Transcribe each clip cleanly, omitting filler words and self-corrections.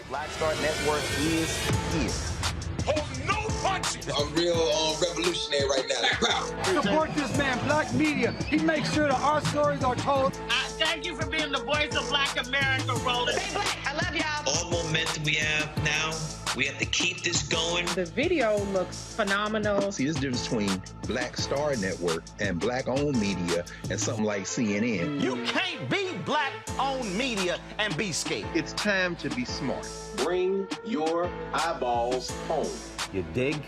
Black Star Network is here. Hold no punches! I'm real revolutionary right now. Support this man, Black Media. He makes sure that our stories are told. Thank you for being the voice of Black America, Roland. Stay black. I love y'all. All momentum we have now, we have to keep this going. The video looks phenomenal. See, there's a difference between Black Star Network and Black-owned media and something like CNN. You can't be Black-owned media and be scared. It's time to be smart. Bring your eyeballs home. You dig?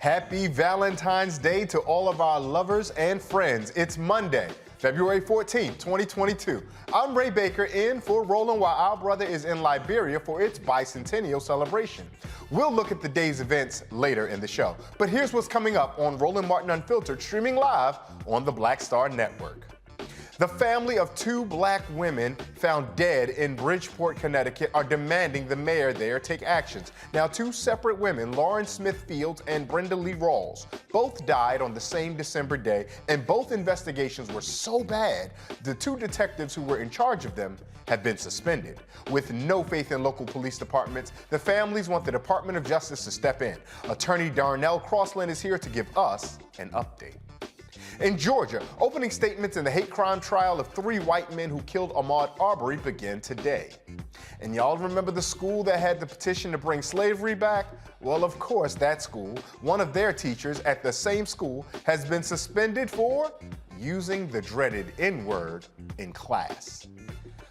Happy Valentine's Day to all of our lovers and friends. It's Monday, February 14th, 2022. I'm Ray Baker in for Roland while our brother is in Liberia for its bicentennial celebration. We'll look at the day's events later in the show. But here's what's coming up on Roland Martin Unfiltered, streaming live on the Black Star Network. The family of two black women found dead in Bridgeport, Connecticut are demanding the mayor there take actions. Now, two separate women, Lauren Smith Fields and Brenda Lee Rawls, both died on the same December day, and both investigations were so bad, the two detectives who were in charge of them have been suspended. With no faith in local police departments, the families want the Department of Justice to step in. Attorney Darnell Crosland is here to give us an update. In Georgia, opening statements in the hate crime trial of three white men who killed Ahmaud Arbery begin today. And y'all remember the school that had the petition to bring slavery back? Well, of course, that school, one of their teachers at the same school, has been suspended for using the dreaded N-word in class.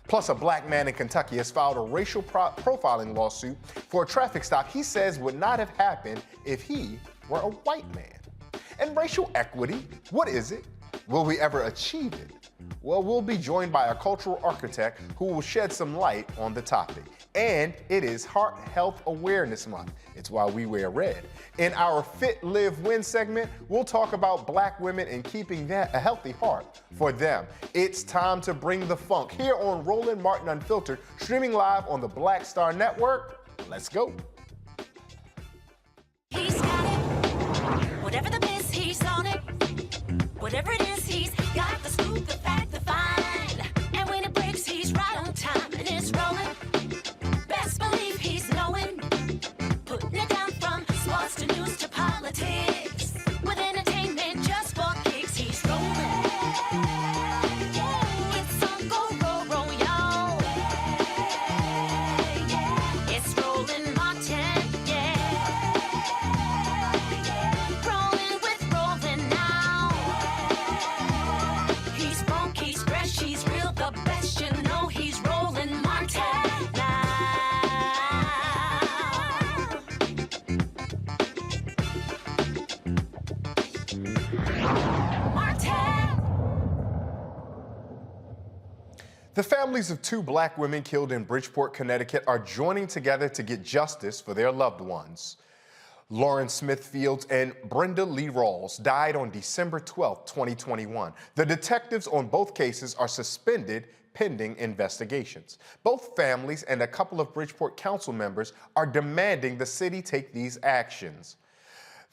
Plus, a black man in Kentucky has filed a racial profiling lawsuit for a traffic stop he says would not have happened if he were a white man. And racial equity, what is it? Will we ever achieve it? Well, we'll be joined by a cultural architect who will shed some light on the topic. And it is Heart Health Awareness Month. It's why we wear red. In our Fit, Live, Win segment, we'll talk about Black women and keeping a healthy heart for them. It's time to bring the funk here on Roland Martin Unfiltered, streaming live on the Black Star Network. Let's go. He's got it. Whatever the miss, he's on it. Whatever it is, he's got the scoop, the fact, the find. And when it breaks, he's right on time and it's rolling. Best believe he's knowing. Putting it down from sports to news to politics. With entertainment just for kicks, he's rolling. It's on Go Roll Roll, y'all. It's Roland Martin, rolling with Roland now. He's funky, he's fresh, he's real, the best, you know he's Roland Martin now. The families of two Black women killed in Bridgeport, Connecticut are joining together to get justice for their loved ones. Lauren Smith Fields and Brenda Lee Rawls died on December 12, 2021. The detectives on both cases are suspended pending investigations. Both families and a couple of Bridgeport council members are demanding the city take these actions.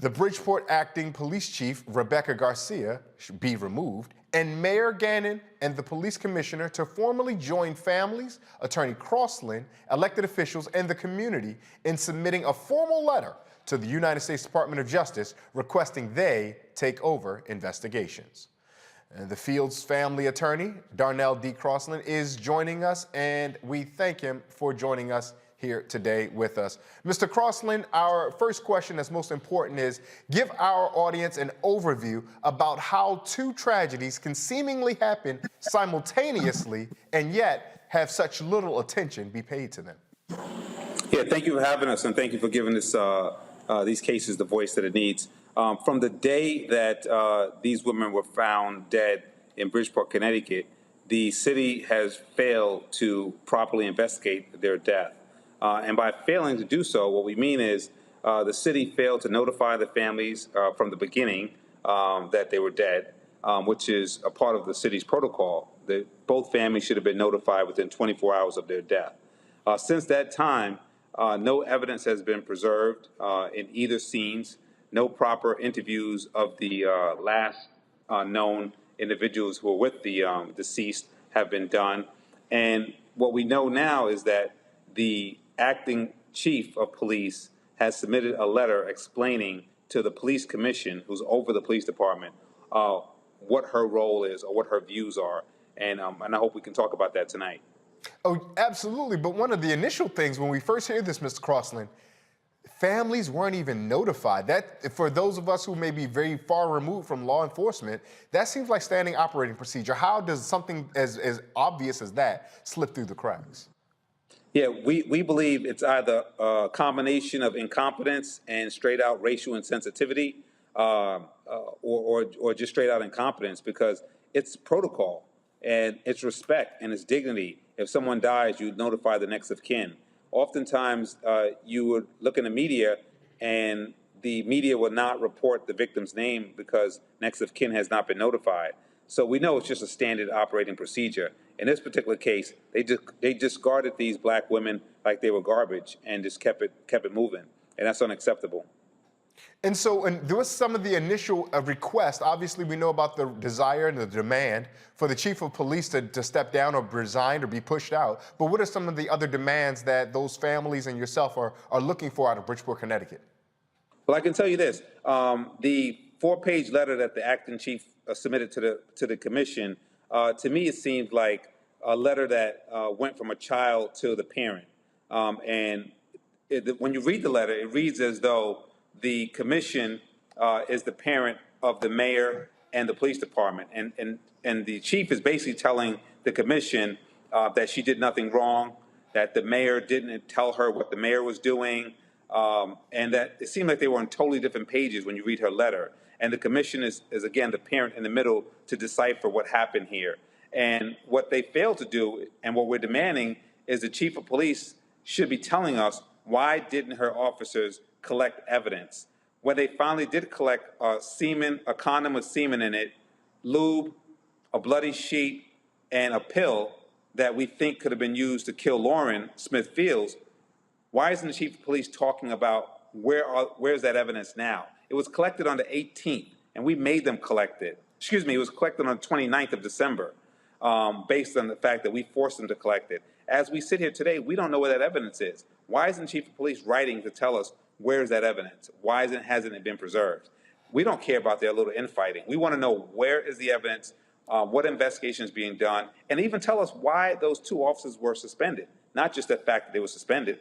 The Bridgeport acting police chief, Rebecca Garcia, should be removed, and Mayor Gannon and the police commissioner to formally join families, Attorney Crosland, elected officials, and the community in submitting a formal letter to the United States Department of Justice requesting they take over investigations. And the Fields family attorney, Darnell Crosland, is joining us, and we thank him for joining us here today with us. Mr. Crosland, our first question that's most important is, give our audience an overview about how two tragedies can seemingly happen simultaneously and yet have such little attention be paid to them. Yeah, thank you for having us, and thank you for giving this, these cases the voice that it needs. From the day that these women were found dead in Bridgeport, Connecticut, the city has failed to properly investigate their death. And by failing to do so, what we mean is the city failed to notify the families from the beginning that they were dead, which is a part of the city's protocol. That both families should have been notified within 24 hours of their death. Since that time, no evidence has been preserved in either scenes. No proper interviews of the last known individuals who were with the deceased have been done. And what we know now is that the acting chief of police has submitted a letter explaining to the police commission, who's over the police department, what her role is or what her views are. And I hope we can talk about that tonight. Oh, absolutely. But one of the initial things when we first hear this, Mr. Crosland, families weren't even notified. That, for those of us who may be very far removed from law enforcement, that seems like standing operating procedure. How does something as obvious as that slip through the cracks? Yeah, we believe it's either a combination of incompetence and straight out racial insensitivity, or just straight out incompetence, because it's protocol and it's respect and it's dignity. If someone dies, you notify the next of kin. Oftentimes, you would look in the media and the media will not report the victim's name because next of kin has not been notified. So we know it's just a standard operating procedure. In this particular case, they discarded these Black women like they were garbage and just kept it moving, and that's unacceptable. And so, and there was some of the initial requests. Obviously, we know about the desire and the demand for the chief of police to step down or resign or be pushed out. But what are some of the other demands that those families and yourself are looking for out of Bridgeport, Connecticut? Well, I can tell you this: the 4-page letter that the acting chief submitted to the commission, to me, it seemed like a letter that went from a child to the parent. When you read the letter, it reads as though the commission is the parent of the mayor and the police department, and the chief is basically telling the commission that she did nothing wrong, that the mayor didn't tell her what the mayor was doing, and that it seemed like they were on totally different pages when you read her letter. And the commission is again, the parent in the middle to decipher what happened here. And what they failed to do, and what we're demanding, is the chief of police should be telling us why didn't her officers collect evidence. When they finally did collect semen, a condom with semen in it, lube, a bloody sheet, and a pill that we think could have been used to kill Lauren Smith Fields, why isn't the chief of police talking about where's that evidence now? It was collected on the 18th, and we made them collect it. Excuse me, it was collected on the 29th of December, based on the fact that we forced them to collect it. As we sit here today, we don't know where that evidence is. Why isn't the chief of police writing to tell us where's that evidence? Why hasn't it been preserved? We don't care about their little infighting. We want to know where is the evidence, what investigation is being done, and even tell us why those two officers were suspended, not just the fact that they were suspended.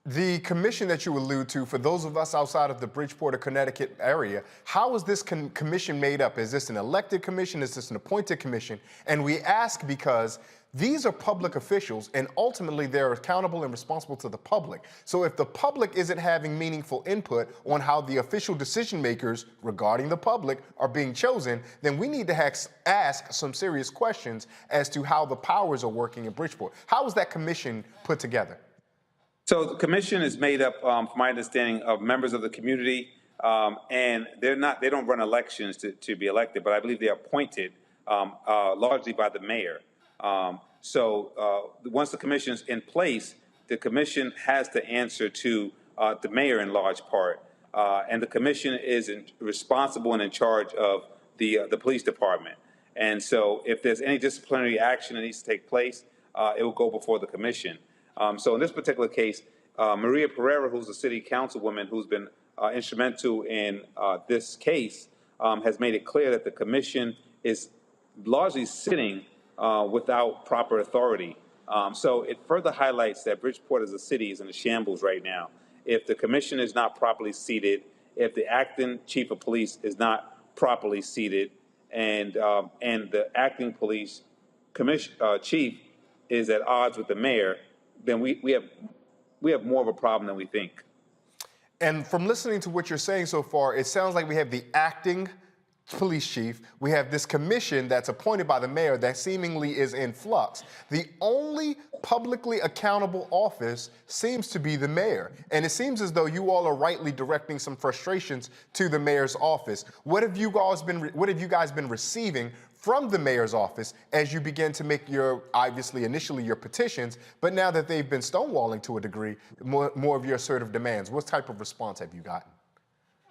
The commission that you allude to, for those of us outside of the Bridgeport or Connecticut area, how is this commission made up? Is this an elected commission? Is this an appointed commission? And we ask because these are public officials, and ultimately they're accountable and responsible to the public. So if the public isn't having meaningful input on how the official decision makers regarding the public are being chosen, then we need to ask some serious questions as to how the powers are working in Bridgeport. How is that commission put together? So the commission is made up, from my understanding, of members of the community, and they don't run elections to be elected, but I believe they're appointed largely by the mayor. Once the commission's in place, the commission has to answer to the mayor in large part, and the commission is responsible and in charge of the police department. And so if there's any disciplinary action that needs to take place, it will go before the commission. So in this particular case, Maria Pereira, who's a city councilwoman who's been instrumental in this case, has made it clear that the commission is largely sitting without proper authority. So it further highlights that Bridgeport as a city is in a shambles right now. If the commission is not properly seated, if the acting chief of police is not properly seated, and the acting police chief is at odds with the mayor, then we have more of a problem than we think. And from listening to what you're saying so far, it sounds like we have the acting police chief, we have this commission that's appointed by the mayor that seemingly is in flux. The only publicly accountable office seems to be the mayor. And it seems as though you all are rightly directing some frustrations to the mayor's office. What have you guys been receiving from the mayor's office as you begin to make initially your petitions, but now that they've been stonewalling to a degree, more of your assertive demands? What type of response have you gotten?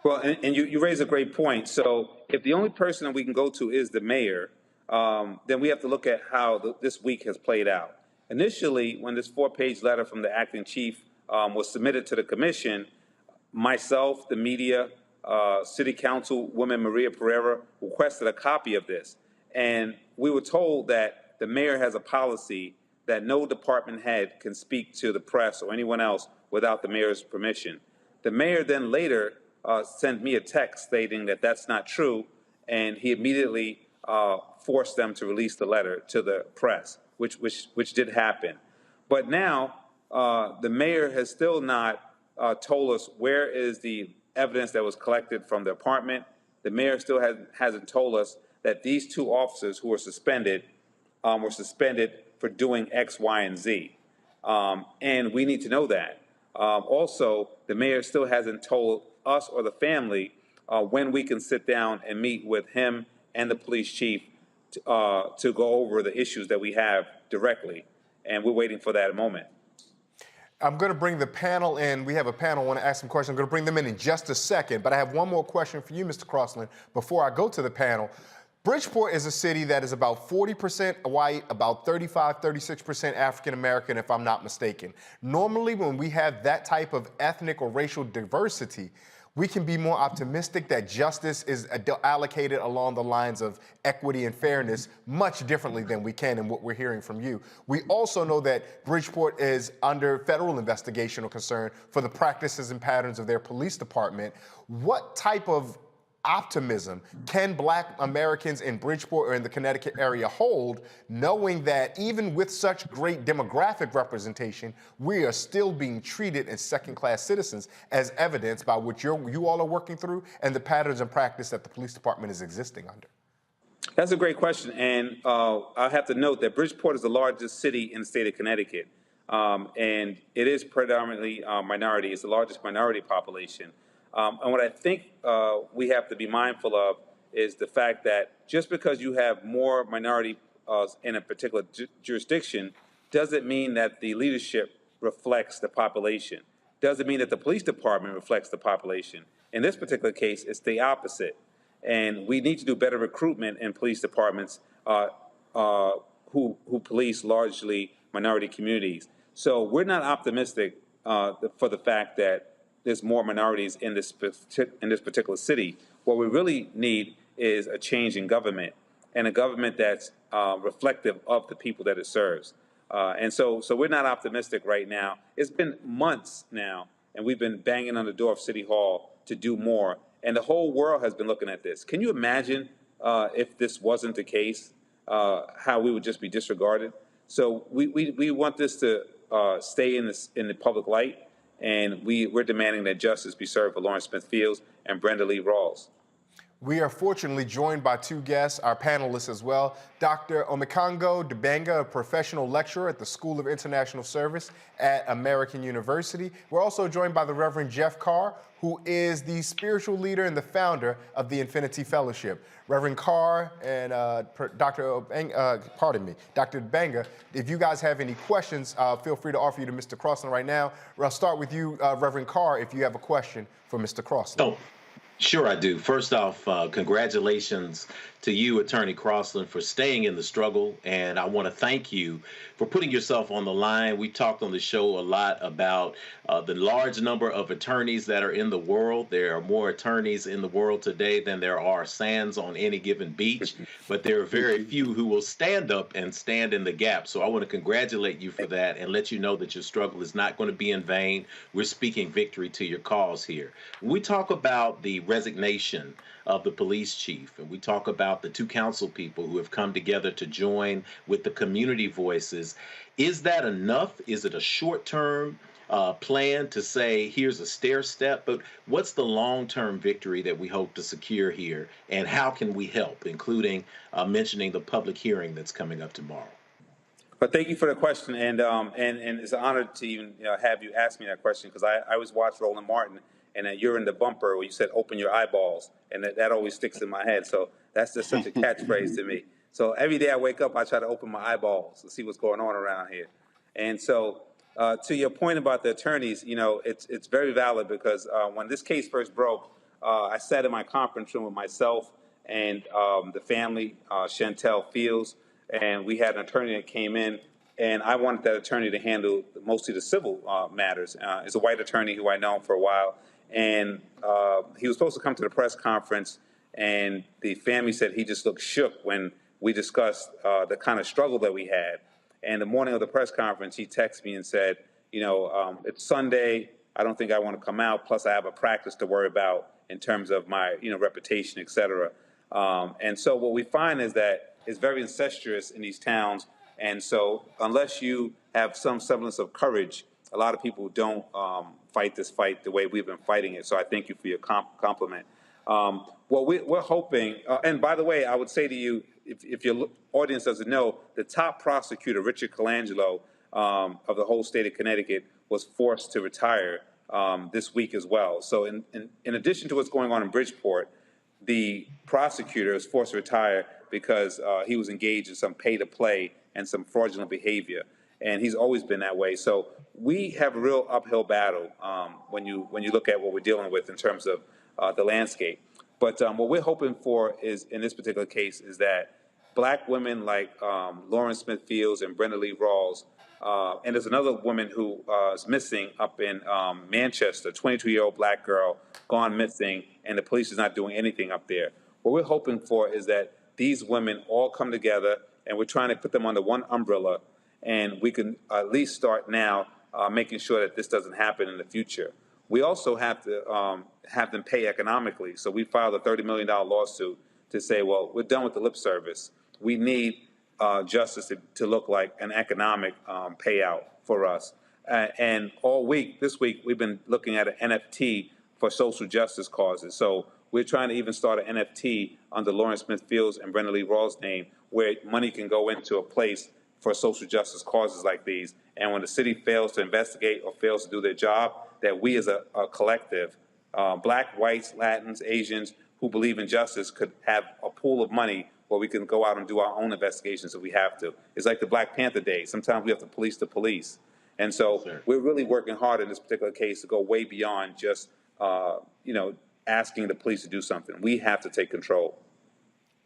Well, and you raise a great point. So if the only person that we can go to is the mayor, then we have to look at how this week has played out. Initially, when this 4-page letter from the acting chief was submitted to the commission, myself, the media, City Councilwoman Maria Pereira requested a copy of this. And we were told that the mayor has a policy that no department head can speak to the press or anyone else without the mayor's permission. The mayor then later sent me a text stating that that's not true, and he immediately forced them to release the letter to the press, which did happen. But now the mayor has still not told us where is the evidence that was collected from the apartment. The mayor still hasn't told us that these two officers who were suspended for doing X, Y, and Z. And we need to know that. Also, the mayor still hasn't told us or the family when we can sit down and meet with him and the police chief to go over the issues that we have directly. And we're waiting for that moment. I'm going to bring the panel in. We have a panel. I want to ask some questions. I'm going to bring them in just a second. But I have one more question for you, Mr. Crosland, before I go to the panel. Bridgeport is a city that is about 40% white, about 36% African-American, if I'm not mistaken. Normally, when we have that type of ethnic or racial diversity, we can be more optimistic that justice is allocated along the lines of equity and fairness much differently than we can in what we're hearing from you. We also know that Bridgeport is under federal investigation or concern for the practices and patterns of their police department. What type of optimism can Black Americans in Bridgeport or in the Connecticut area hold, knowing that even with such great demographic representation, we are still being treated as second-class citizens, as evidenced by what you all are working through and the patterns and practice that the police department is existing under? That's a great question, and I have to note that Bridgeport is the largest city in the state of Connecticut, and it is predominantly minority. It's the largest minority population. And what I think we have to be mindful of is the fact that just because you have more minority in a particular jurisdiction doesn't mean that the leadership reflects the population. Doesn't mean that the police department reflects the population. In this particular case, it's the opposite. And we need to do better recruitment in police departments who police largely minority communities. So we're not optimistic for the fact that there's more minorities in this particular city. What we really need is a change in government, and a government that's reflective of the people that it serves. And so we're not optimistic right now. It's been months now, and we've been banging on the door of City Hall to do more. And the whole world has been looking at this. Can you imagine if this wasn't the case, how we would just be disregarded? So we want this to stay in the public light. And we're demanding that justice be served for Lawrence Smith Fields and Brenda Lee Rawls. We are fortunately joined by two guests, our panelists as well. Dr. Omekongo Dibanga, a professional lecturer at the School of International Service at American University. We're also joined by the Reverend Jeff Carr, who is the spiritual leader and the founder of the Infinity Fellowship. Reverend Carr and Dr. Dibanga, if you guys have any questions, feel free to offer you to Mr. Crosland right now. I'll start with you, Reverend Carr, if you have a question for Mr. Crosland. Oh. Sure, I do. First off, congratulations to you, Attorney Crosland, for staying in the struggle. And I want to thank you for putting yourself on the line. We talked on the show a lot about the large number of attorneys that are in the world. There are more attorneys in the world today than there are sands on any given beach. But there are very few who will stand up and stand in the gap. So I want to congratulate you for that and let you know that your struggle is not going to be in vain. We're speaking victory to your cause here. When we talk about the resignation of the police chief, and we talk about the two council people who have come together to join with the community voices, is that enough? Is it a short-term plan to say, here's a stair step? But what's the long-term victory that we hope to secure here, and how can we help, including mentioning the public hearing that's coming up tomorrow? But thank you for the question, and it's an honor to even have you ask me that question, because I always watch Roland Martin, and you're in the bumper where you said, open your eyeballs. And that always sticks in my head. So that's just such a catchphrase to me. So every day I wake up, I try to open my eyeballs to see what's going on around here. And so to your point about the attorneys, it's very valid, because when this case first broke, I sat in my conference room with myself and the family, Chantel Fields, and we had an attorney that came in. And I wanted that attorney to handle mostly the civil matters. It's a white attorney who I've known for a while. And he was supposed to come to the press conference, and the family said he just looked shook when we discussed the kind of struggle that we had. And the morning of the press conference, he texted me and said, it's Sunday. I don't think I want to come out. Plus, I have a practice to worry about in terms of my, reputation, et cetera. And so what we find is that it's very incestuous in these towns. And so unless you have some semblance of courage, a lot of people don't fight this fight the way we've been fighting it. So I thank you for your compliment. Well, we're hoping, and by the way, I would say to you, if your audience doesn't know, the top prosecutor, Richard Colangelo, of the whole state of Connecticut, was forced to retire this week as well. So in addition to what's going on in Bridgeport, the prosecutor is forced to retire because he was engaged in some pay-to-play and some fraudulent behavior. And he's always been that way. So we have a real uphill battle when you look at what we're dealing with in terms of the landscape. But what we're hoping for is, in this particular case, is that Black women like Lawrence Smith Fields and Brenda Lee Rawls, and there's another woman who is missing up in Manchester, 22-year-old Black girl gone missing, and the police is not doing anything up there. What we're hoping for is that these women all come together, and we're trying to put them under one umbrella, and we can at least start now making sure that this doesn't happen in the future. we also have to have them pay economically. So we filed a $30 million lawsuit to say, well, we're done with the lip service. We need justice to look like an economic payout for us. And all week, this week, we've been looking at an NFT for social justice causes. So we're trying to even start an NFT under Lawrence Smith Fields and Brenda Rawls' name, where money can go into a place for social justice causes like these. And when the city fails to investigate or fails to do their job, that we as a collective, Black, whites, Latins, Asians who believe in justice could have a pool of money where we can go out and do our own investigations if we have to. It's like the Black Panther days. Sometimes we have to police the police. And so we're really working hard in this particular case to go way beyond just, asking the police to do something. We have to take control.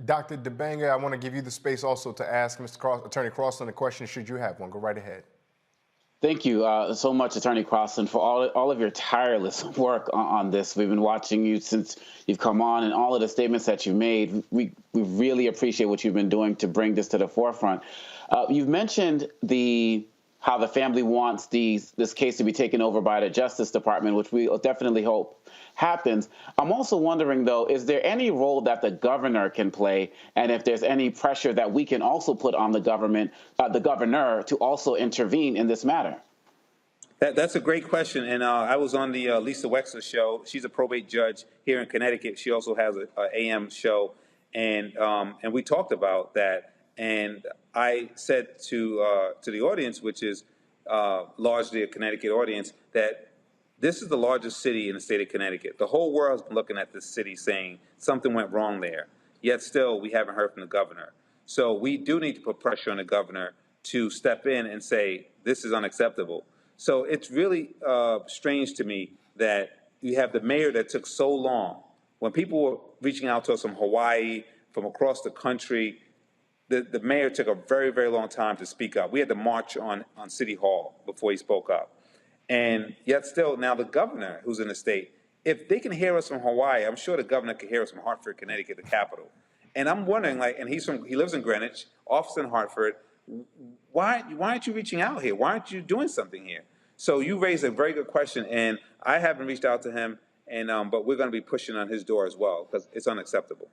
Dr. DeBanga, I want to give you the space also to ask Attorney Crosland a question should you have one. Go right ahead. Thank you so much, Attorney Crosland, for all of your tireless work on this. We've been watching you since you've come on, and all of the statements that you made. We really appreciate what you've been doing to bring this to the forefront. You've mentioned how the family wants this case to be taken over by the Justice Department, which we definitely hope happens. I'm also wondering, though, is there any role that the governor can play, and if there's any pressure that we can also put on the governor to also intervene in this matter? That's a great question, and I was on the Lisa Wexler show. She's a probate judge here in Connecticut. She also has an AM show, and we talked about that. And I said to the audience, which is largely a Connecticut audience, that this is the largest city in the state of Connecticut. The whole world's been looking at this city saying something went wrong there, yet still we haven't heard from the governor. So we do need to put pressure on the governor to step in and say, this is unacceptable. So it's really strange to me that you have the mayor that took so long. When people were reaching out to us from Hawaii, from across the country, the mayor took a very, very long time to speak up. We had to march on City Hall before he spoke up. And yet still, now the governor who's in the state, if they can hear us from Hawaii, I'm sure the governor can hear us from Hartford, Connecticut, the capital. And I'm wondering, and he lives in Greenwich, office in Hartford, why aren't you reaching out here? Why aren't you doing something here? So you raised a very good question, and I haven't reached out to him, but we're going to be pushing on his door as well, because it's unacceptable.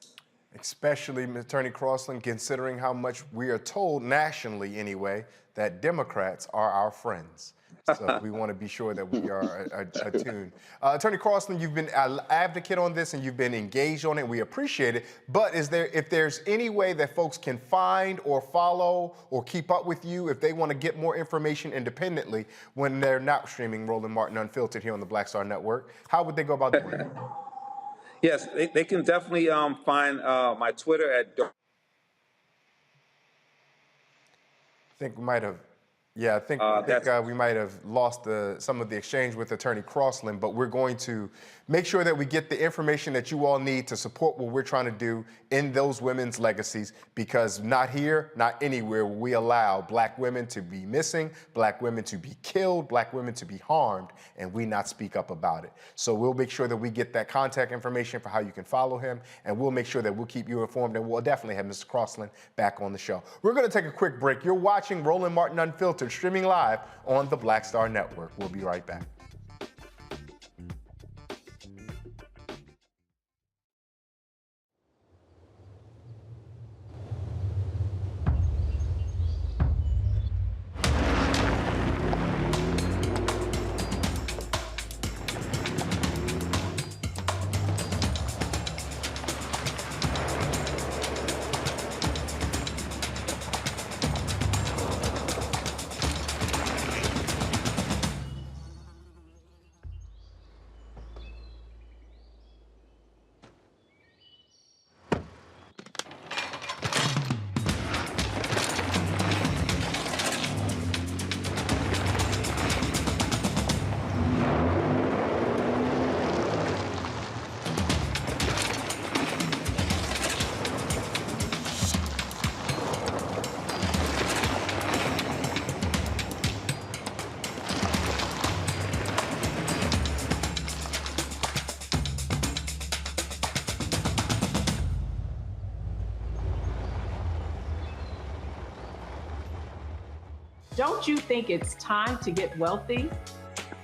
Especially, Attorney Crosland, considering how much we are told, nationally anyway, that Democrats are our friends. So we want to be sure that we are attuned. Attorney Crosland, you've been an advocate on this and you've been engaged on it. We appreciate it. But if there's any way that folks can find or follow or keep up with you if they want to get more information independently when they're not streaming Roland Martin Unfiltered here on the Black Star Network, how would they go about doing that? Yes, they can definitely find my Twitter at... I think we might have... Yeah, I think we might have lost some of the exchange with Attorney Crosland, but we're going to make sure that we get the information that you all need to support what we're trying to do in those women's legacies, because not here, not anywhere will we allow Black women to be missing, Black women to be killed, Black women to be harmed, and we not speak up about it. So we'll make sure that we get that contact information for how you can follow him, and we'll make sure that we'll keep you informed, and we'll definitely have Mr. Crosland back on the show. We're going to take a quick break. You're watching Roland Martin Unfiltered, streaming live on the Black Star Network. We'll be right back. Don't you think it's time to get wealthy?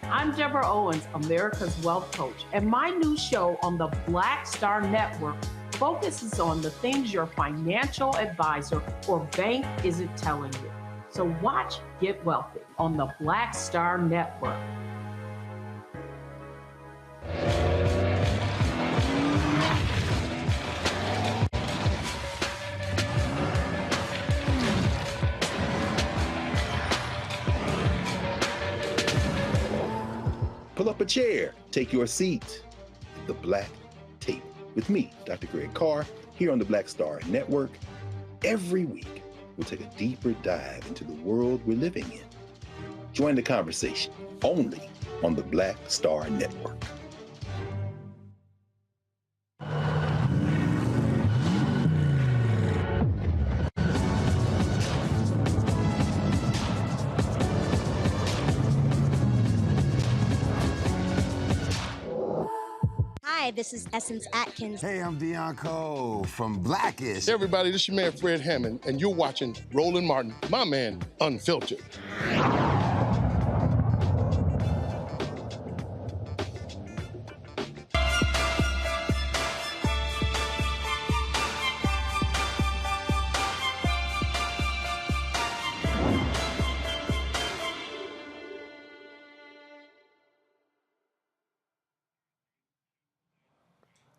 I'm Deborah Owens, America's Wealth Coach, and my new show on the Black Star Network focuses on the things your financial advisor or bank isn't telling you. So watch Get Wealthy on the Black Star Network. Pull up a chair, take your seat at the Black Table with me, Dr. Greg Carr, here on the Black Star Network. Every week, we'll take a deeper dive into the world we're living in. Join the conversation only on the Black Star Network. Hi, this is Essence Atkins. Hey, I'm Deion Cole from Blackish. Hey, everybody, this is your man Fred Hammond, and you're watching Roland Martin, my man, Unfiltered.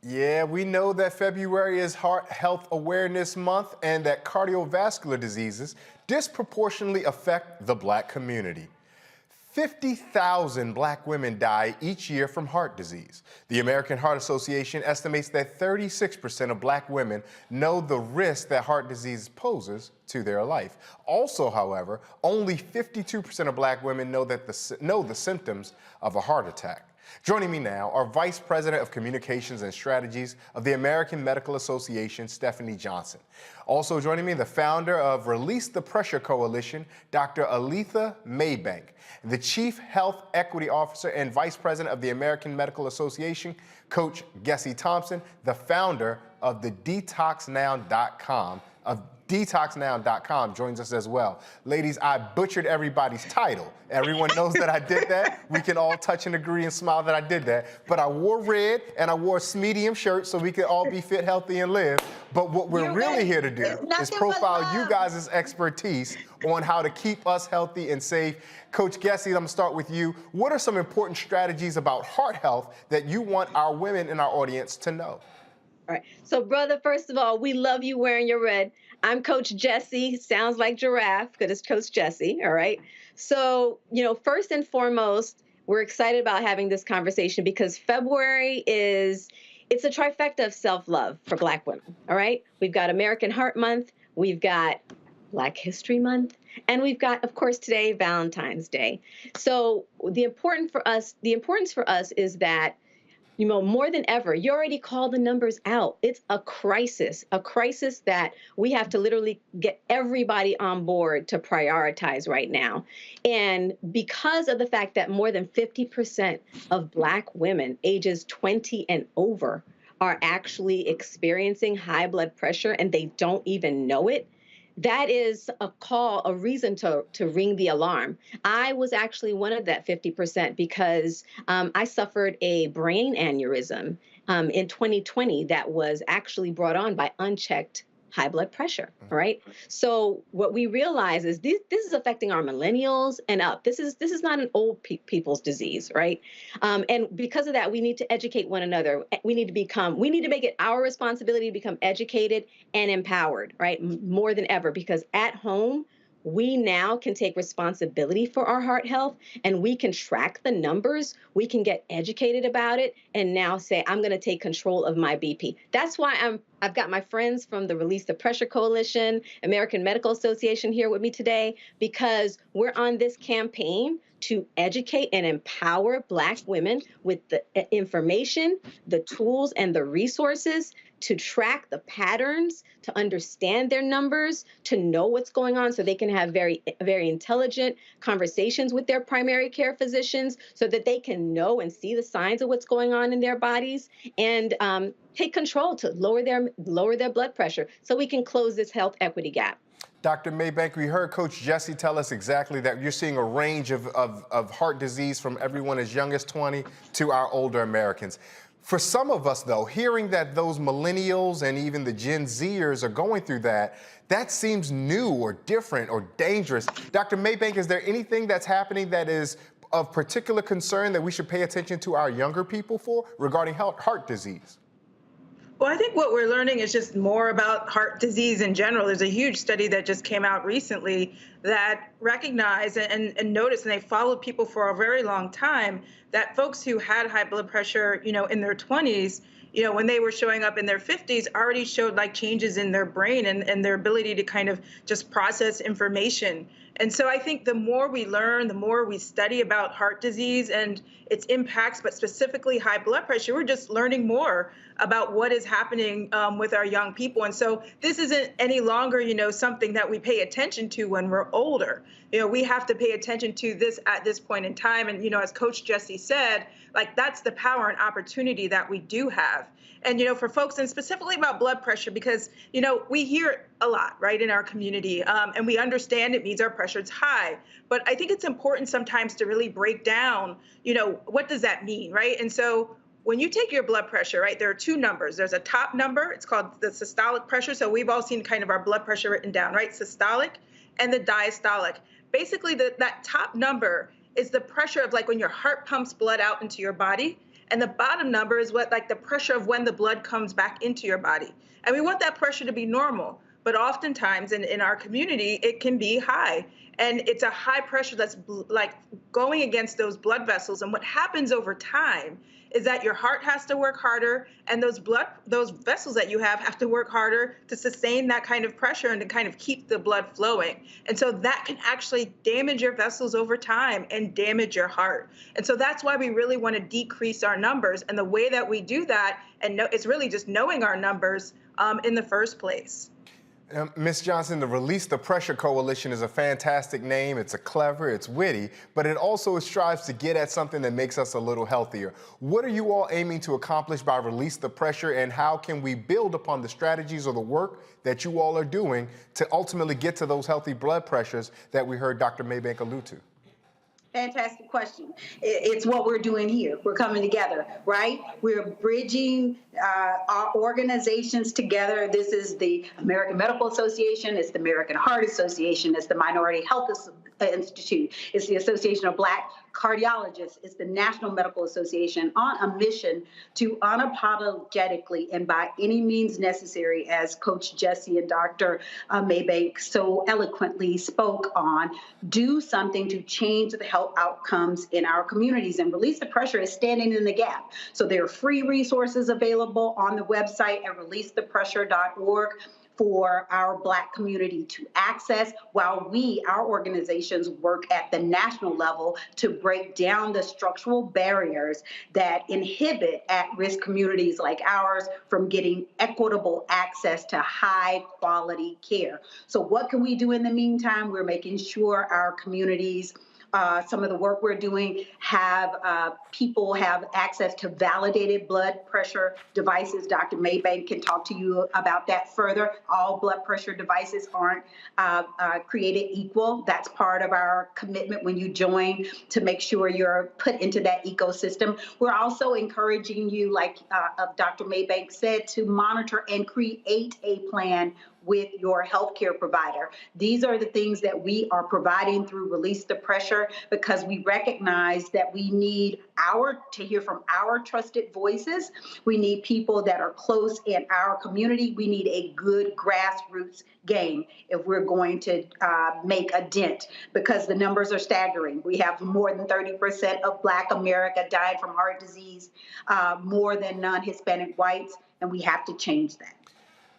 Yeah, we know that February is Heart Health Awareness Month and that cardiovascular diseases disproportionately affect the Black community. 50,000 Black women die each year from heart disease. The American Heart Association estimates that 36% of Black women know the risk that heart disease poses to their life. Also, however, only 52% of Black women know the symptoms of a heart attack. Joining me now are Vice President of Communications and Strategies of the American Medical Association, Stephanie Johnson. Also joining me, the founder of Release the Pressure Coalition, Dr. Aletha Maybank, the Chief Health Equity Officer and Vice President of the American Medical Association, Coach Gessie Thompson, the founder of the Detoxnow.com, Detoxnow.com joins us as well. Ladies, I butchered everybody's title. Everyone knows that I did that. We can all touch and agree and smile that I did that. But I wore red and I wore a medium shirt so we could all be fit, healthy, and live. But what we're really here to do is profile you guys' expertise on how to keep us healthy and safe. Coach Gessie, I'm gonna start with you. What are some important strategies about heart health that you want our women in our audience to know? All right. So, brother, first of all, we love you wearing your red. I'm Coach Gessie. Sounds like giraffe because it's Coach Gessie. All right. So, first and foremost, we're excited about having this conversation because February it's a trifecta of self-love for Black women. All right. We've got American Heart Month. We've got Black History Month. And we've got, of course, today, Valentine's Day. So the importance for us is that more than ever, you already called the numbers out. It's a crisis that we have to literally get everybody on board to prioritize right now. And because of the fact that more than 50% of Black women ages 20 and over are actually experiencing high blood pressure and they don't even know it, that is a reason to ring the alarm. I was actually one of that 50% because I suffered a brain aneurysm in 2020 that was actually brought on by unchecked high blood pressure, right? So what we realize is this is affecting our millennials and up. This is not an old people's disease, right? And because of that, we need to educate one another. We need to make it our responsibility to become educated and empowered, right? More than ever, because at home, we now can take responsibility for our heart health and we can track the numbers. We can get educated about it and now say, I'm going to take control of my BP. That's why I've got my friends from the Release the Pressure Coalition, American Medical Association here with me today, because we're on this campaign to educate and empower Black women with the information, the tools, and the resources to track the patterns, to understand their numbers, to know what's going on so they can have very, very intelligent conversations with their primary care physicians so that they can know and see the signs of what's going on in their bodies and take control to lower their blood pressure so we can close this health equity gap. Dr. Maybank, we heard Coach Jesse tell us exactly that you're seeing a range of heart disease from everyone as young as 20 to our older Americans. For some of us, though, hearing that those millennials and even the Gen Zers are going through that seems new or different or dangerous. Dr. Maybank, is there anything that's happening that is of particular concern that we should pay attention to our younger people for regarding heart disease? Well, I think what we're learning is just more about heart disease in general. There's a huge study that just came out recently that recognized and noticed, and they followed people for a very long time, that folks who had high blood pressure, in their 20s, when they were showing up in their 50s, already showed like changes in their brain and their ability to kind of just process information. And so I think the more we learn, the more we study about heart disease and its impacts, but specifically high blood pressure, we're just learning more about what is happening with our young people. And so this isn't any longer, something that we pay attention to when we're older. We have to pay attention to this at this point in time. And, as Coach Jesse said, like that's the power and opportunity that we do have. And, for folks, and specifically about blood pressure, because, we hear it a lot, right, in our community, and we understand it means our pressure's high. But I think it's important sometimes to really break down, what does that mean, right? And so when you take your blood pressure, right, there are two numbers. There's a top number. It's called the systolic pressure. So we've all seen kind of our blood pressure written down, right? Systolic and the diastolic. Basically, that top number is the pressure of like when your heart pumps blood out into your body. And the bottom number is what like the pressure of when the blood comes back into your body. And we want that pressure to be normal. But oftentimes in our community, it can be high. And it's a high pressure that's like going against those blood vessels. And what happens over time is that your heart has to work harder, and those vessels that you have to work harder to sustain that kind of pressure and to kind of keep the blood flowing. And so that can actually damage your vessels over time and damage your heart. And so that's why we really want to decrease our numbers. And the way that we do that, it's really just knowing our numbers in the first place. Ms. Johnson, the Release the Pressure Coalition is a fantastic name. It's clever, it's witty, but it also strives to get at something that makes us a little healthier. What are you all aiming to accomplish by Release the Pressure, and how can we build upon the strategies or the work that you all are doing to ultimately get to those healthy blood pressures that we heard Dr. Maybank allude to? Fantastic question. It's what we're doing here. We're coming together, right? We're bridging our organizations together. This is the American Medical Association. It's the American Heart Association. It's the Minority Health Institute. It's the Association of Black Cardiologists. It's the National Medical Association on a mission to unapologetically and by any means necessary, as Coach Jesse and Dr. Maybank so eloquently spoke on, do something to change the health outcomes in our communities. And Release the Pressure is standing in the gap. So there are free resources available on the website at releasethepressure.org for our Black community to access, while our organizations work at the national level to break down the structural barriers that inhibit at-risk communities like ours from getting equitable access to high quality care. So what can we do in the meantime? We're making sure our communities, some of the work we're doing, people have access to validated blood pressure devices. Dr. Maybank can talk to you about that further. All blood pressure devices aren't created equal. That's part of our commitment when you join, to make sure you're put into that ecosystem. We're also encouraging you, like Dr. Maybank said, to monitor and create a plan with your healthcare provider. These are the things that we are providing through Release the Pressure, because we recognize that we need to hear from our trusted voices. We need people that are close in our community. We need a good grassroots game if we're going to make a dent, because the numbers are staggering. We have more than 30% of Black America died from heart disease, more than non-Hispanic whites, and we have to change that.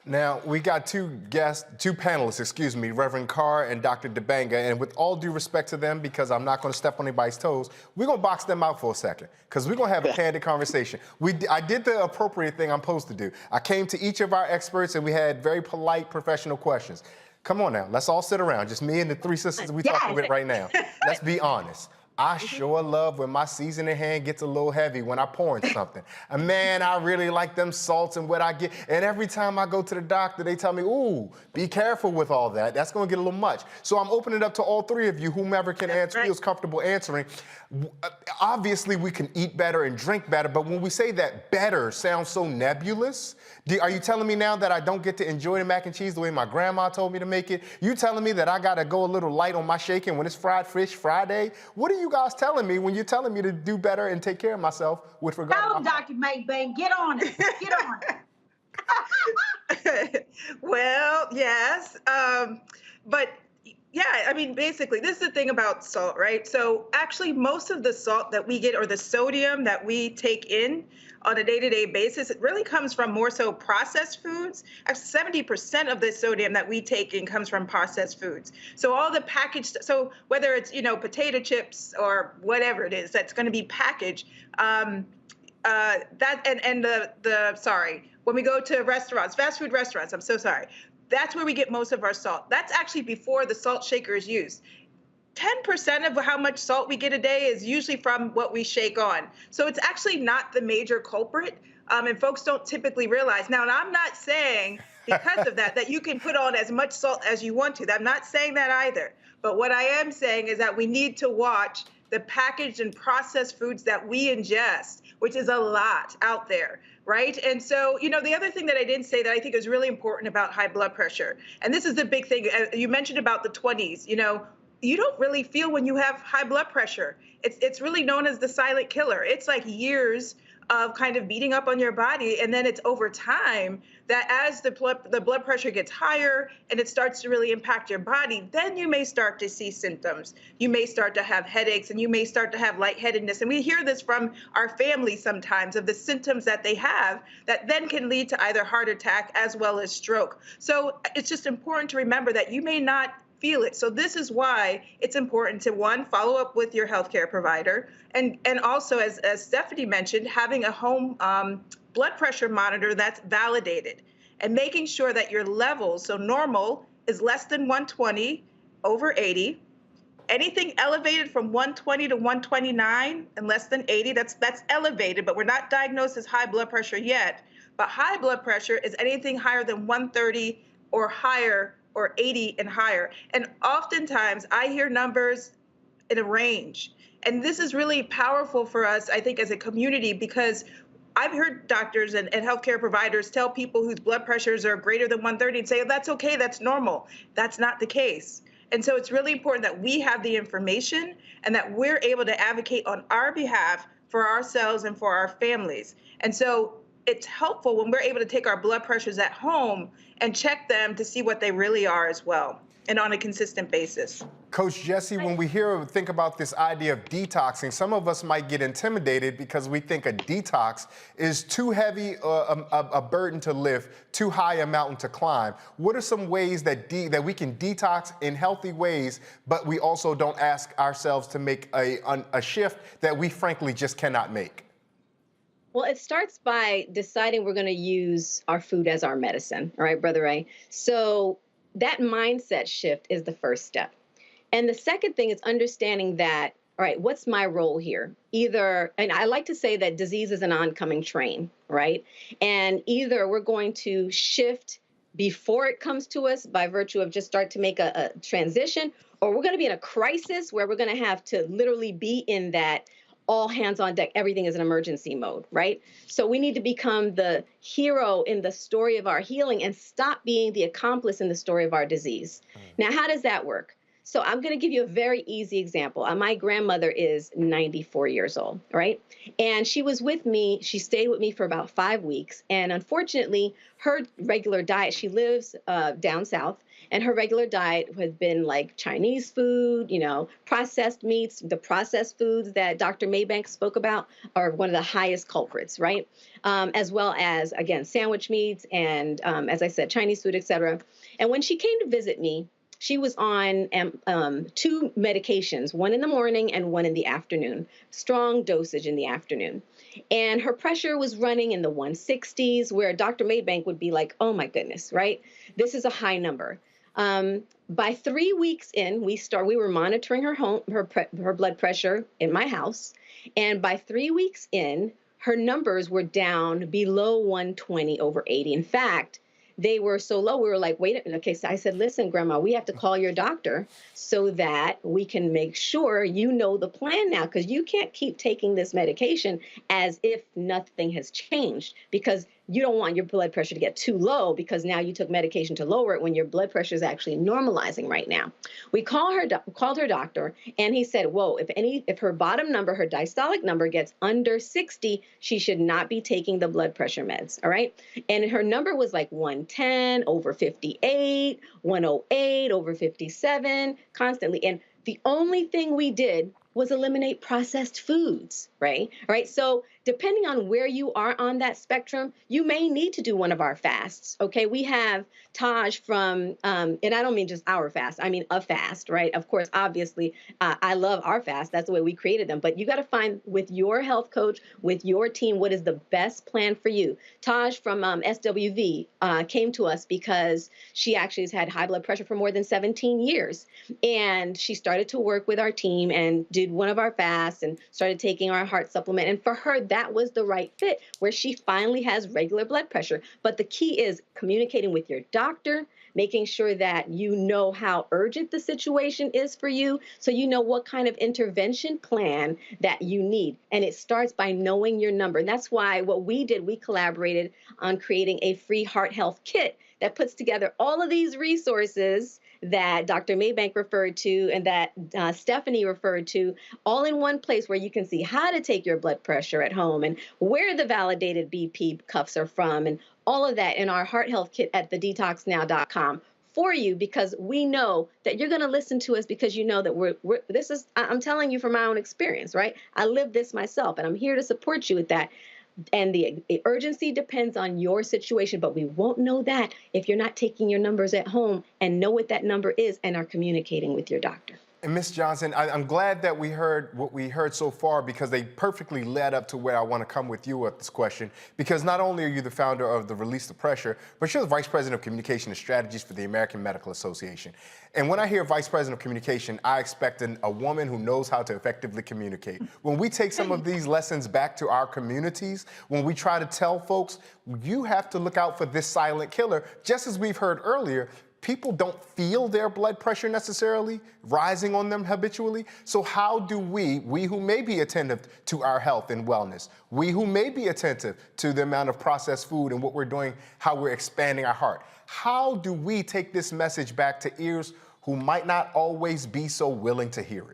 Now, we got two panelists, Reverend Carr and Dr. Debanga, and with all due respect to them, because I'm not going to step on anybody's toes, we're going to box them out for a second, because we're going to have a candid conversation. I did the appropriate thing I'm supposed to do. I came to each of our experts, and we had very polite, professional questions. Come on now, let's all sit around, just me and the three sisters we talking with right now. Let's be honest. I sure love when my seasoning hand gets a little heavy when I pour in something. And man, I really like them salts and what I get. And every time I go to the doctor, they tell me, ooh, be careful with all that. That's going to get a little much. So I'm opening it up to all three of you, whomever can answer, feels comfortable answering. Obviously, we can eat better and drink better, but when we say that better sounds so nebulous, are you telling me now that I don't get to enjoy the mac and cheese the way my grandma told me to make it? You telling me that I got to go a little light on my shaking when it's fried fish Friday? What are you guys telling me when you're telling me to do better and take care of myself with regard Tell to him, Dr. Maybank, get on it. Get on it. Well, yes. But yeah, I mean, basically, this is the thing about salt, right? So actually, most of the salt that we get, or the sodium that we take in on a day-to-day basis, it really comes from more so processed foods. 70% of the sodium that we take in comes from processed foods. So all the packaged, so whether it's, you know, potato chips or whatever it is that's going to be packaged, when we go to restaurants, fast food restaurants, I'm so sorry, that's where we get most of our salt. That's actually before the salt shaker is used. 10% of how much salt we get a day is usually from what we shake on. So it's actually not the major culprit, and folks don't typically realize. Now, and I'm not saying because of that you can put on as much salt as you want to. I'm not saying that either. But what I am saying is that we need to watch the packaged and processed foods that we ingest, which is a lot out there, right? And so, you know, the other thing that I didn't say that I think is really important about high blood pressure, and this is the big thing, you mentioned about the 20s, you know, you don't really feel when you have high blood pressure. It's really known as the silent killer. It's like years of kind of beating up on your body, and then it's over time that as the blood pressure gets higher and it starts to really impact your body, then you may start to see symptoms. You may start to have headaches, and you may start to have lightheadedness. And we hear this from our family sometimes of the symptoms that they have that then can lead to either heart attack as well as stroke. So it's just important to remember that you may not feel it. So this is why it's important to, one, follow up with your healthcare provider, and also, as Stephanie mentioned, having a home blood pressure monitor that's validated, and making sure that your levels, so normal is less than 120 over 80. Anything elevated from 120 to 129 and less than 80, that's elevated, but we're not diagnosed as high blood pressure yet. But high blood pressure is anything higher than 130 or higher, or 80 and higher. And oftentimes I hear numbers in a range. And this is really powerful for us, I think, as a community, because I've heard doctors and healthcare providers tell people whose blood pressures are greater than 130 and say, oh, that's okay, that's normal. That's not the case. And so it's really important that we have the information and that we're able to advocate on our behalf for ourselves and for our families. And so it's helpful when we're able to take our blood pressures at home and check them to see what they really are as well, and on a consistent basis. Coach Jesse, when we think about this idea of detoxing, some of us might get intimidated because we think a detox is too heavy a burden to lift, too high a mountain to climb. What are some ways that we can detox in healthy ways, but we also don't ask ourselves to make a shift that we frankly just cannot make? Well, it starts by deciding we're going to use our food as our medicine. All right, Brother Ray. So that mindset shift is the first step. And the second thing is understanding that, all right, what's my role here? Either, and I like to say that disease is an oncoming train, right? And either we're going to shift before it comes to us by virtue of just start to make a transition, or we're going to be in a crisis where we're going to have to literally be in that all hands on deck, everything is an emergency mode, right? So we need to become the hero in the story of our healing and stop being the accomplice in the story of our disease. Now, how does that work? So I'm going to give you a very easy example. My grandmother is 94 years old, right? And she was with me. She stayed with me for about 5 weeks. And unfortunately, her regular diet, she lives down south, and her regular diet has been like Chinese food, you know, processed meats. The processed foods that Dr. Maybank spoke about are one of the highest culprits, right? As well as, again, sandwich meats and, as I said, Chinese food, et cetera. And when she came to visit me, she was on 2 medications, one in the morning and one in the afternoon, strong dosage in the afternoon. And her pressure was running in the 160s, where Dr. Maybank would be like, oh my goodness, right? This is a high number. By 3 weeks in, we were monitoring her blood pressure in my house. And by 3 weeks in, her numbers were down below 120 over 80. In fact, they were so low, we were like, wait a minute. Okay, so I said, listen, Grandma, we have to call your doctor so that we can make sure you know the plan now, because you can't keep taking this medication as if nothing has changed, because you don't want your blood pressure to get too low because now you took medication to lower it when your blood pressure is actually normalizing right now. We called her doctor, and he said, whoa, if her bottom number, her diastolic number gets under 60, she should not be taking the blood pressure meds, all right? And her number was like 110 over 58, 108 over 57, constantly. And the only thing we did was eliminate processed foods, right? All right. So depending on where you are on that spectrum, you may need to do one of our fasts. Okay. We have Taj from, and I don't mean just our fast, I mean a fast, right? Of course, obviously, I love our fast. That's the way we created them. But you got to find with your health coach, with your team, what is the best plan for you. Taj from SWV came to us because she actually has had high blood pressure for more than 17 years. And she started to work with our team and did one of our fasts and started taking our heart supplement. And for her, that was the right fit, where she finally has regular blood pressure. But the key is communicating with your doctor, making sure that you know how urgent the situation is for you, so you know what kind of intervention plan that you need. And it starts by knowing your number. And that's why what we did, we collaborated on creating a free heart health kit that puts together all of these resources that Dr. Maybank referred to and that Stephanie referred to, all in one place, where you can see how to take your blood pressure at home and where the validated BP cuffs are from, and all of that in our heart health kit at thedetoxnow.com for you, because we know that you're going to listen to us, because you know that I'm telling you from my own experience, right? I live this myself, and I'm here to support you with that. And the urgency depends on your situation, but we won't know that if you're not taking your numbers at home and know what that number is and are communicating with your doctor. And Ms. Johnson, I'm glad that we heard what we heard so far, because they perfectly led up to where I want to come with you with this question. Because not only are you the founder of the Release the Pressure, but you're the Vice President of Communication and Strategies for the American Medical Association. And when I hear Vice President of Communication, I expect a woman who knows how to effectively communicate. When we take some of these lessons back to our communities, when we try to tell folks, you have to look out for this silent killer, just as we've heard earlier, people don't feel their blood pressure necessarily rising on them habitually. So how do we who may be attentive to our health and wellness, we who may be attentive to the amount of processed food and what we're doing, how we're expanding our heart, how do we take this message back to ears who might not always be so willing to hear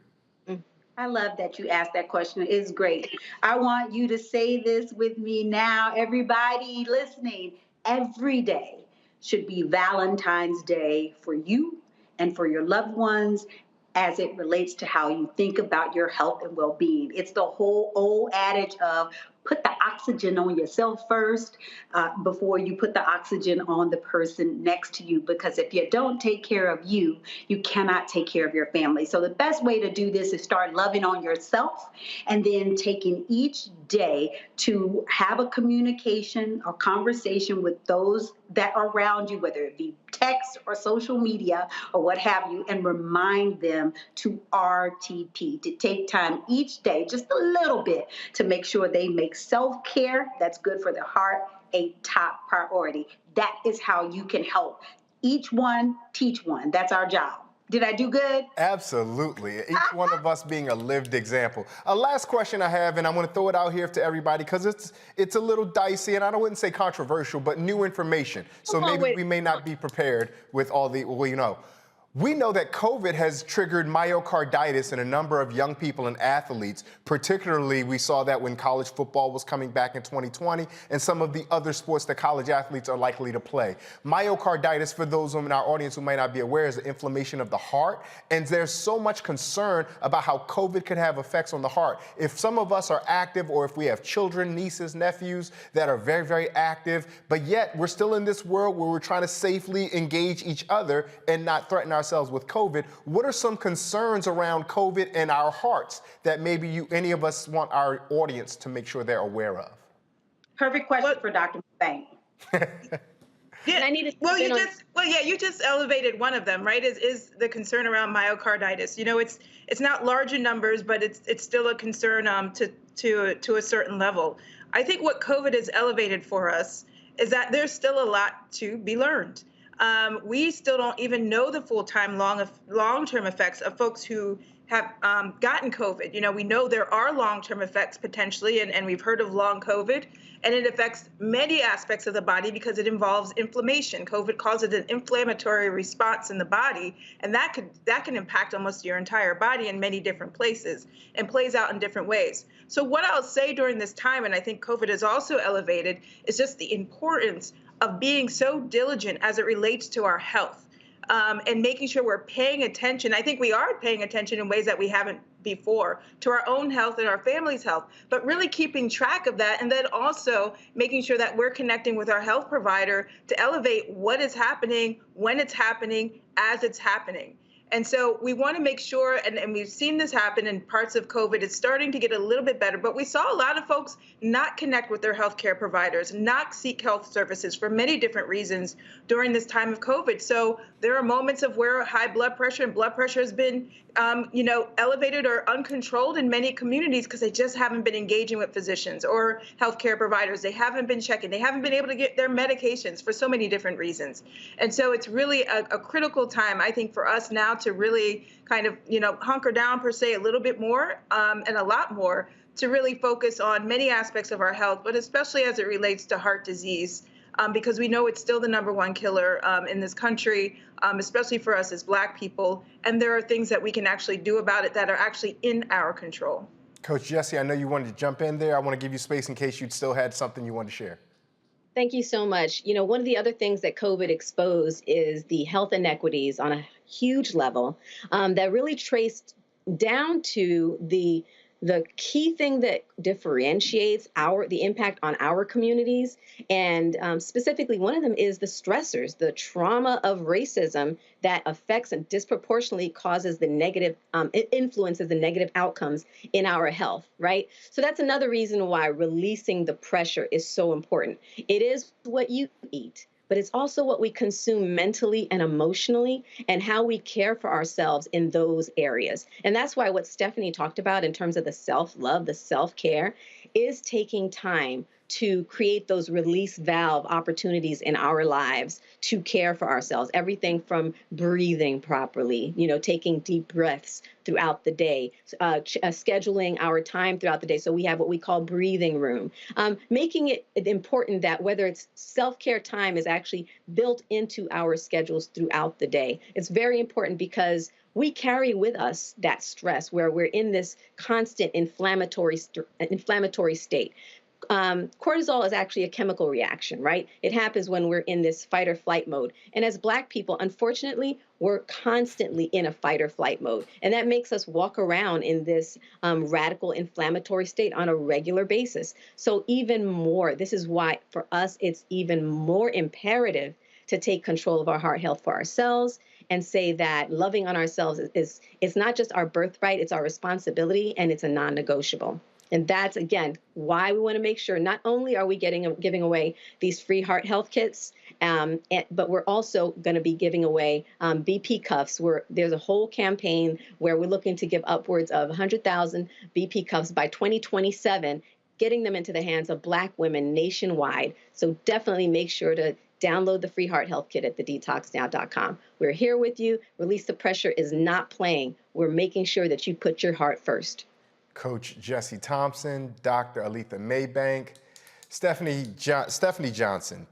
it? I love that you asked that question. It's great. I want you to say this with me now. Everybody listening, every day should be Valentine's Day for you and for your loved ones, as it relates to how you think about your health and well-being. It's the whole old adage of put the oxygen on yourself first before you put the oxygen on the person next to you. Because if you don't take care of you, you cannot take care of your family. So the best way to do this is start loving on yourself, and then taking each day to have a communication or conversation with those that are around you, whether it be text or social media or what have you, and remind them to RTP, to take time each day, just a little bit, to make sure they make self-care that's good for their heart a top priority. That is how you can help each one teach one. That's our job. Did I do good? Absolutely. Each one of us being a lived example. A last question I have, and I'm going to throw it out here to everybody because it's a little dicey, and I wouldn't say controversial, but new information. So maybe we may not be prepared with all the, We know that COVID has triggered myocarditis in a number of young people and athletes. Particularly, we saw that when college football was coming back in 2020 and some of the other sports that college athletes are likely to play. Myocarditis, for those in our audience who might not be aware, is the inflammation of the heart. And there's so much concern about how COVID could have effects on the heart. If some of us are active, or if we have children, nieces, nephews that are very, very active, but yet we're still in this world where we're trying to safely engage each other and not threaten ourselves with COVID, what are some concerns around COVID and our hearts that maybe any of us want our audience to make sure they're aware of? Perfect question for Dr. Bank. And I need to you just elevated one of them, right? Is the concern around myocarditis. You know, it's not large in numbers, but it's still a concern to a certain level. I think what COVID has elevated for us is that there's still a lot to be learned. We still don't even know the full-time long-term effects of folks who have gotten COVID. You know, we know there are long-term effects potentially, and we've heard of long COVID, and it affects many aspects of the body because it involves inflammation. COVID causes an inflammatory response in the body, and that can impact almost your entire body in many different places and plays out in different ways. So what I'll say during this time, and I think COVID has also elevated, is just the importance of being so diligent as it relates to our health. And making sure we're paying attention. I think we are paying attention in ways that we haven't before to our own health and our family's health, but really keeping track of that, and then also making sure that we're connecting with our health provider to elevate what is happening, when it's happening, as it's happening. And so we want to make sure, and we've seen this happen in parts of COVID, it's starting to get a little bit better, but we saw a lot of folks not connect with their healthcare providers, not seek health services for many different reasons during this time of COVID. So there are moments of where high blood pressure and blood pressure has been, elevated or uncontrolled in many communities because they just haven't been engaging with physicians or healthcare providers. They haven't been checking. They haven't been able to get their medications for so many different reasons. And so it's really a critical time, I think, for us now to really kind of, hunker down per se a little bit more and a lot more to really focus on many aspects of our health, but especially as it relates to heart disease, because we know it's still the #1 killer in this country, especially for us as Black people. And there are things that we can actually do about it that are actually in our control. Coach Jesse, I know you wanted to jump in there. I want to give you space in case you still had something you wanted to share. Thank you so much. One of the other things that COVID exposed is the health inequities on a huge level that really traced down to the key thing that differentiates the impact on our communities. And specifically, one of them is the stressors, the trauma of racism that affects and disproportionately causes the negative, it influences the negative outcomes in our health, right? So that's another reason why releasing the pressure is so important. It is what you eat, but it's also what we consume mentally and emotionally and how we care for ourselves in those areas. And that's why what Stephanie talked about in terms of the self-love, the self-care, is taking time to create those release valve opportunities in our lives to care for ourselves. Everything from breathing properly, taking deep breaths throughout the day, scheduling our time throughout the day. So we have what we call breathing room, making it important that whether it's self-care time is actually built into our schedules throughout the day. It's very important because we carry with us that stress where we're in this constant inflammatory state. Cortisol is actually a chemical reaction, right? It happens when we're in this fight or flight mode. And as Black people, unfortunately, we're constantly in a fight or flight mode. And that makes us walk around in this radical inflammatory state on a regular basis. So even more, this is why for us, it's even more imperative to take control of our heart health for ourselves and say that loving on ourselves is not just our birthright, it's our responsibility, and it's a non-negotiable. And that's, again, why we want to make sure not only are we giving away these free heart health kits, but we're also going to be giving away BP cuffs. There's a whole campaign where we're looking to give upwards of 100,000 BP cuffs by 2027, getting them into the hands of Black women nationwide. So definitely make sure to download the free heart health kit at thedetoxnow.com. We're here with you. Release the Pressure is not playing. We're making sure that you put your heart first. Coach Jesse Thompson, Dr. Aletha Maybank, Stephanie Johnson,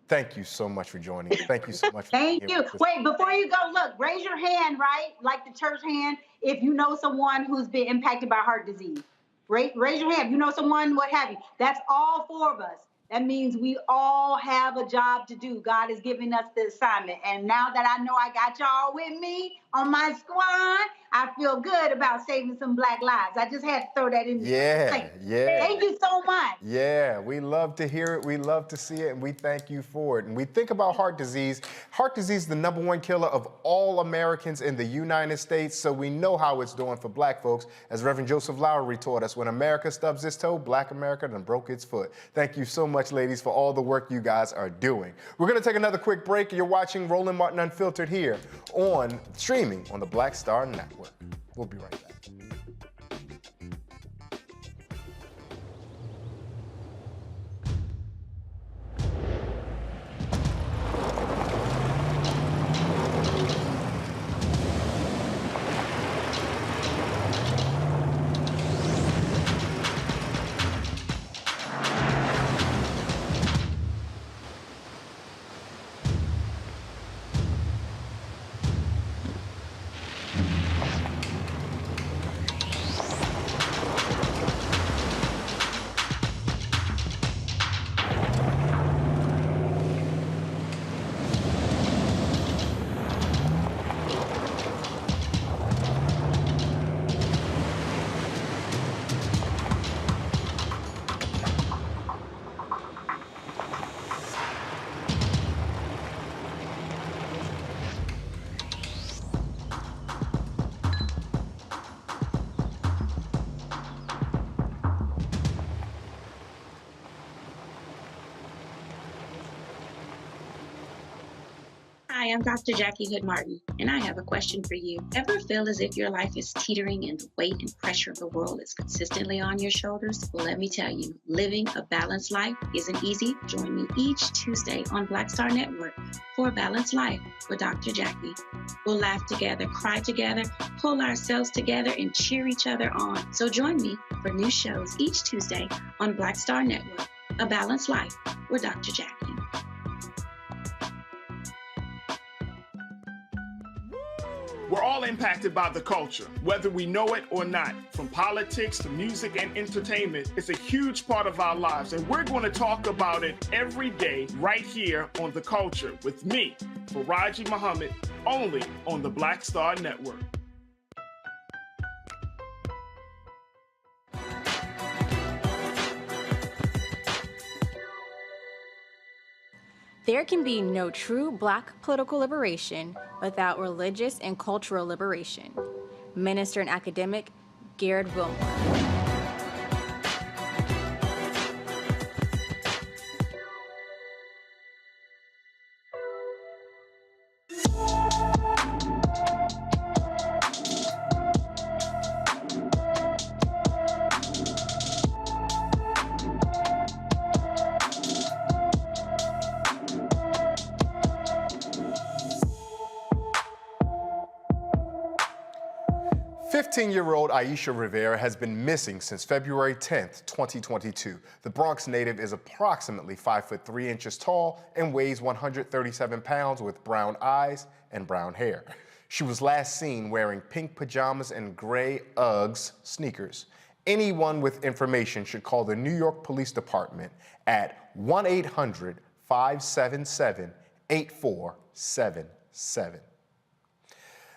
thank you so much for joining us. Thank you so much. Thank you. Wait, before you go, look, raise your hand, right? Like the church hand, if you know someone who's been impacted by heart disease. Raise your hand. You know someone, what have you. That's all 4 of us. That means we all have a job to do. God is giving us the assignment. And now that I know I got y'all with me on my squad, I feel good about saving some Black lives. I just had to throw that in there. Yeah. Thank you so much. much. Yeah, we love to hear it. We love to see it, and we thank you for it. And we think about heart disease. Heart disease is the #1 killer of all Americans in the United States, so we know how it's doing for black folks. As Reverend Joseph Lowery taught us, when America stubs its toe, black America done broke its foot. Thank you so much, ladies, for all the work you guys are doing. We're going to take another quick break. You're watching Roland Martin Unfiltered here on streaming on the Black Star Network. We'll be right back. Hi, I'm Dr. Jackie Hood Martin, and I have a question for you. Ever feel as if your life is teetering and the weight and pressure of the world is consistently on your shoulders? Well, let me tell you, living a balanced life isn't easy. Join me each Tuesday on Black Star Network for A Balanced Life with Dr. Jackie. We'll laugh together, cry together, pull ourselves together, and cheer each other on. So join me for new shows each Tuesday on Black Star Network, A Balanced Life with Dr. Jackie. We're all impacted by the culture, whether we know it or not. From politics to music and entertainment, it's a huge part of our lives, and we're going to talk about it every day right here on The Culture with me, Faraji Muhammad, only on the Black Star Network. There can be no true Black political liberation without religious and cultural liberation. Minister and academic Garrett Wilmore. 15-year-old Aisha Rivera has been missing since February 10th, 2022. The Bronx native is approximately 5 foot 3 inches tall and weighs 137 pounds with brown eyes and brown hair. She was last seen wearing pink pajamas and gray Uggs sneakers. Anyone with information should call the New York Police Department at 1-800-577-8477.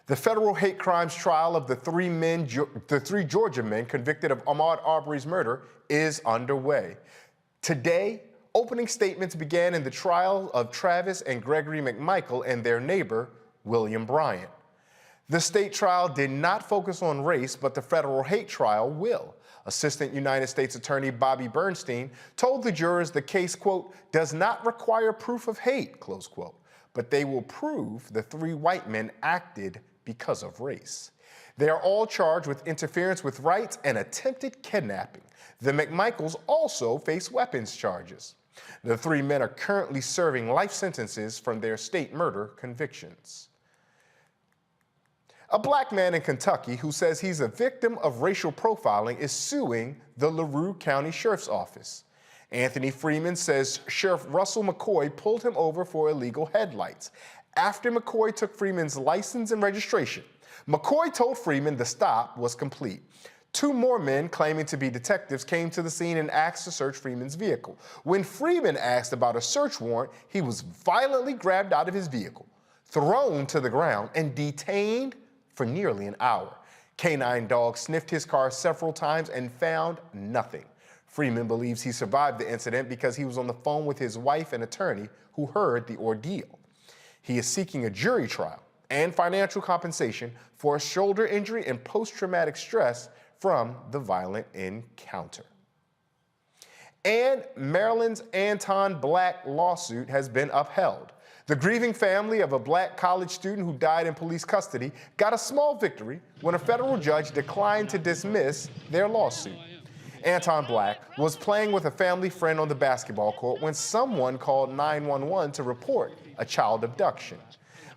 The federal hate crimes trial of the three Georgia men convicted of Ahmaud Arbery's murder is underway. Today, opening statements began in the trial of Travis and Gregory McMichael and their neighbor, William Bryant. The state trial did not focus on race, but the federal hate trial will. Assistant United States Attorney Bobby Bernstein told the jurors the case, quote, does not require proof of hate, close quote, but they will prove the three white men acted because of race. They are all charged with interference with rights and attempted kidnapping. The McMichaels also face weapons charges. The three men are currently serving life sentences from their state murder convictions. A black man in Kentucky who says he's a victim of racial profiling is suing the LaRue County Sheriff's Office. Anthony Freeman says Sheriff Russell McCoy pulled him over for illegal headlights. After McCoy took Freeman's license and registration, McCoy told Freeman the stop was complete. Two more men claiming to be detectives came to the scene and asked to search Freeman's vehicle. When Freeman asked about a search warrant, he was violently grabbed out of his vehicle, thrown to the ground, and detained for nearly an hour. Canine dogs sniffed his car several times and found nothing. Freeman believes he survived the incident because he was on the phone with his wife and attorney who heard the ordeal. He is seeking a jury trial and financial compensation for a shoulder injury and post-traumatic stress from the violent encounter. And Maryland's Anton Black lawsuit has been upheld. The grieving family of a Black college student who died in police custody got a small victory when a federal judge declined to dismiss their lawsuit. Anton Black was playing with a family friend on the basketball court when someone called 911 to report a child abduction.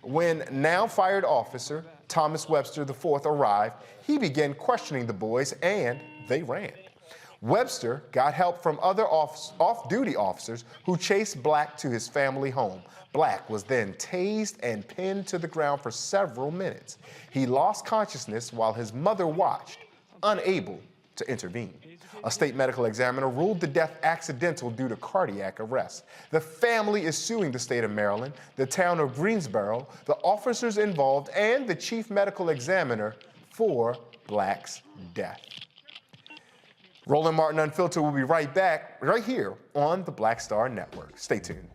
When now fired officer Thomas Webster IV arrived, he began questioning the boys and they ran. Webster got help from other off-duty officers who chased Black to his family home. Black was then tased and pinned to the ground for several minutes. He lost consciousness while his mother watched, unable to intervene. A state medical examiner ruled the death accidental due to cardiac arrest. The family is suing the state of Maryland, the town of Greensboro, the officers involved, and the chief medical examiner for Black's death. Roland Martin Unfiltered will be right back, right here on the Black Star Network. Stay tuned.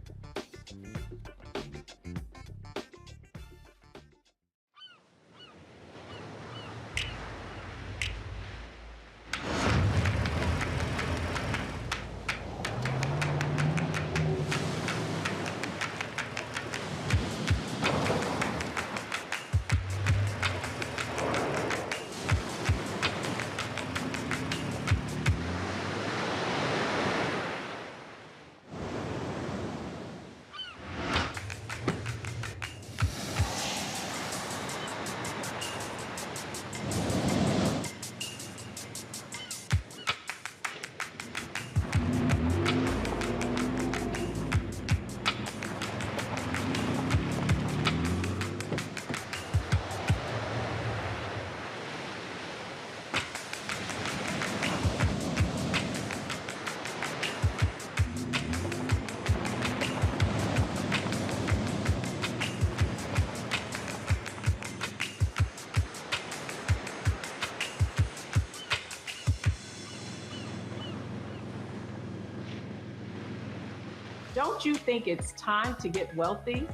Don't you think it's time to get wealthy?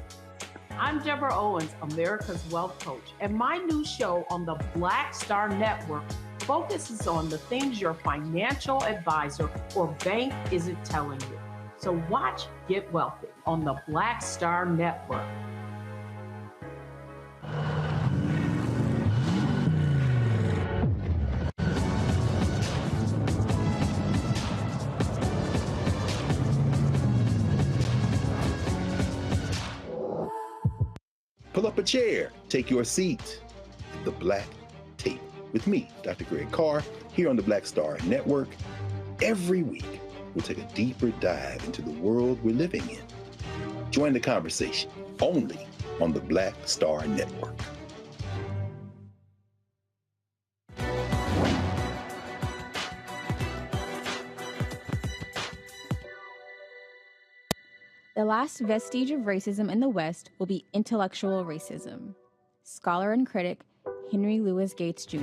I'm Deborah Owens, America's Wealth Coach, and my new show on the Black Star Network focuses on the things your financial advisor or bank isn't telling you. So watch Get Wealthy on the Black Star Network. Pull up a chair, take your seat. The Black Tape with me, Dr. Greg Carr, here on the Black Star Network. Every week, we'll take a deeper dive into the world we're living in. Join the conversation only on the Black Star Network. The last vestige of racism in the West will be intellectual racism. Scholar and critic Henry Louis Gates Jr.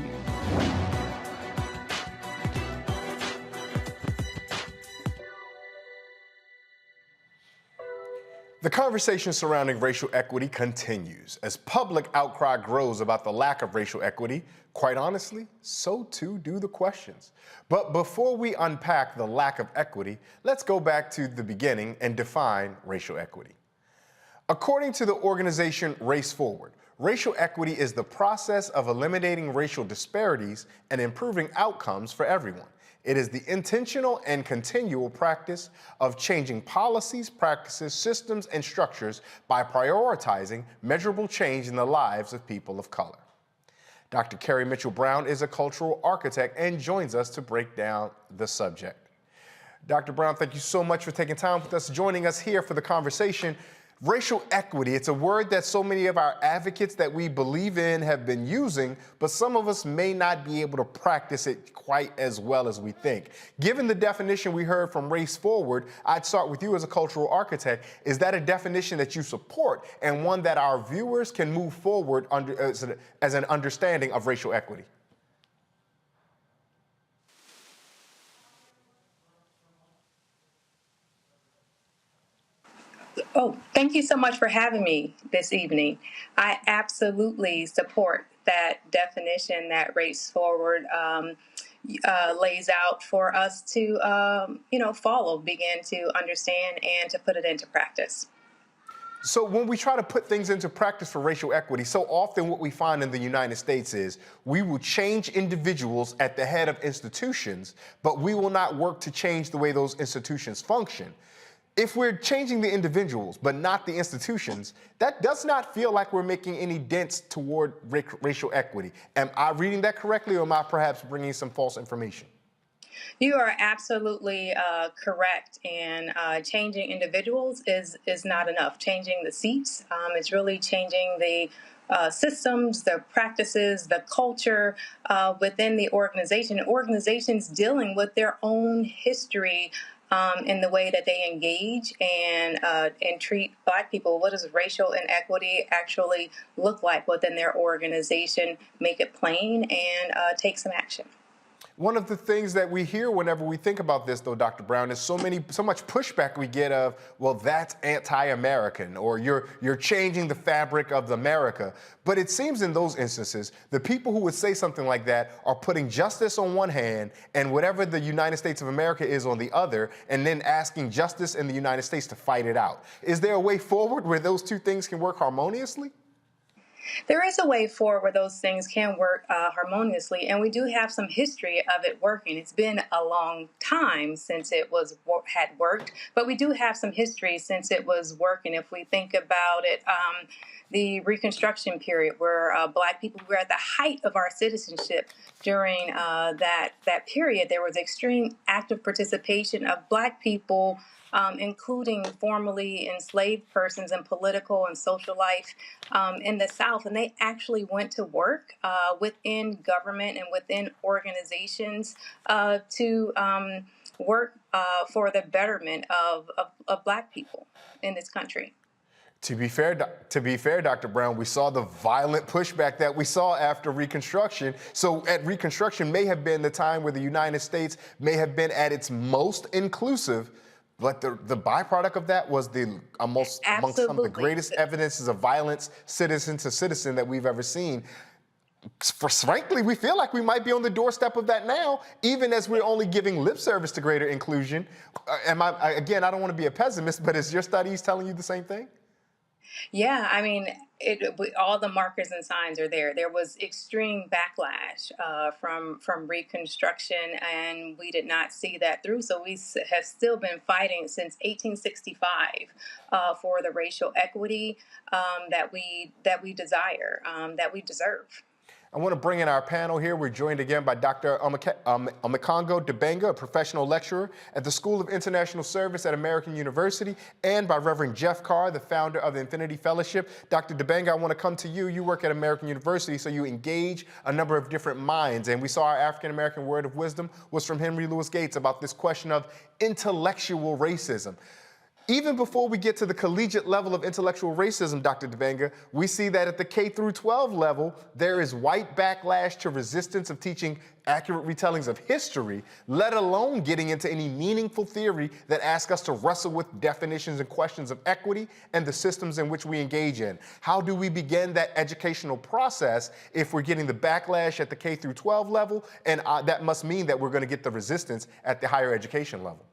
The conversation surrounding racial equity continues. As public outcry grows about the lack of racial equity, quite honestly, so too do the questions. But before we unpack the lack of equity, let's go back to the beginning and define racial equity. According to the organization Race Forward, racial equity is the process of eliminating racial disparities and improving outcomes for everyone. It is the intentional and continual practice of changing policies, practices, systems, and structures by prioritizing measurable change in the lives of people of color. Dr. Carrie Mitchell-Brown is a cultural architect and joins us to break down the subject. Dr. Brown, thank you so much for taking time with us, joining us here for the conversation. Racial equity, it's a word that so many of our advocates that we believe in have been using, but some of us may not be able to practice it quite as well as we think. Given the definition we heard from Race Forward, I'd start with you as a cultural architect. Is that a definition that you support and one that our viewers can move forward under, as an understanding of racial equity? Oh, thank you so much for having me this evening. I absolutely support that definition that Race Forward lays out for us to, follow, begin to understand, and to put it into practice. So when we try to put things into practice for racial equity, so often what we find in the United States is we will change individuals at the head of institutions, but we will not work to change the way those institutions function. If we're changing the individuals, but not the institutions, that does not feel like we're making any dents toward racial equity. Am I reading that correctly, or am I perhaps bringing some false information? You are absolutely correct. And changing individuals is not enough. Changing the seats is really changing the systems, the practices, the culture within the organization. Organizations dealing with their own history in the way that they engage and treat Black people. What does racial inequity actually look like within their organization? Make it plain and take some action. One of the things that we hear whenever we think about this, though, Dr. Brown, is so much pushback we get of, well, that's anti-American, or you're changing the fabric of America. But it seems in those instances, the people who would say something like that are putting justice on one hand and whatever the United States of America is on the other, and then asking justice in the United States to fight it out. Is there a way forward where those two things can work harmoniously? There is a way forward where those things can work harmoniously, and we do have some history of it working. It's been a long time since it had worked, but we do have some history since it was working. If we think about it, the Reconstruction period, where Black people were at the height of our citizenship during that period, there was extreme active participation of Black people, including formerly enslaved persons in political and social life in the South. And they actually went to work within government and within organizations to work for the betterment of Black people in this country. To be fair, Dr. Brown, we saw the violent pushback that we saw after Reconstruction. So at Reconstruction may have been the time where the United States may have been at its most inclusive. But the byproduct of that was amongst some of the greatest evidences of violence, citizen to citizen, that we've ever seen. Frankly, we feel like we might be on the doorstep of that now, even as we're only giving lip service to greater inclusion. Again, I don't want to be a pessimist, but is your studies telling you the same thing? Yeah, I mean, all the markers and signs are there. There was extreme backlash from Reconstruction, and we did not see that through. So we have still been fighting since 1865 for the racial equity that we desire, that we deserve. I want to bring in our panel here. We're joined again by Dr. Omekongo Dibenga, a professional lecturer at the School of International Service at American University, and by Reverend Jeff Carr, the founder of the Infinity Fellowship. Dr. Dibenga, I want to come to you. You work at American University, so you engage a number of different minds. And we saw our African-American word of wisdom was from Henry Louis Gates about this question of intellectual racism. Even before we get to the collegiate level of intellectual racism, Dr. Dibenga, we see that at the K through 12 level, there is white backlash to resistance of teaching accurate retellings of history, let alone getting into any meaningful theory that asks us to wrestle with definitions and questions of equity and the systems in which we engage in. How do we begin that educational process if we're getting the backlash at the K through 12 level? And that must mean that we're going to get the resistance at the higher education level.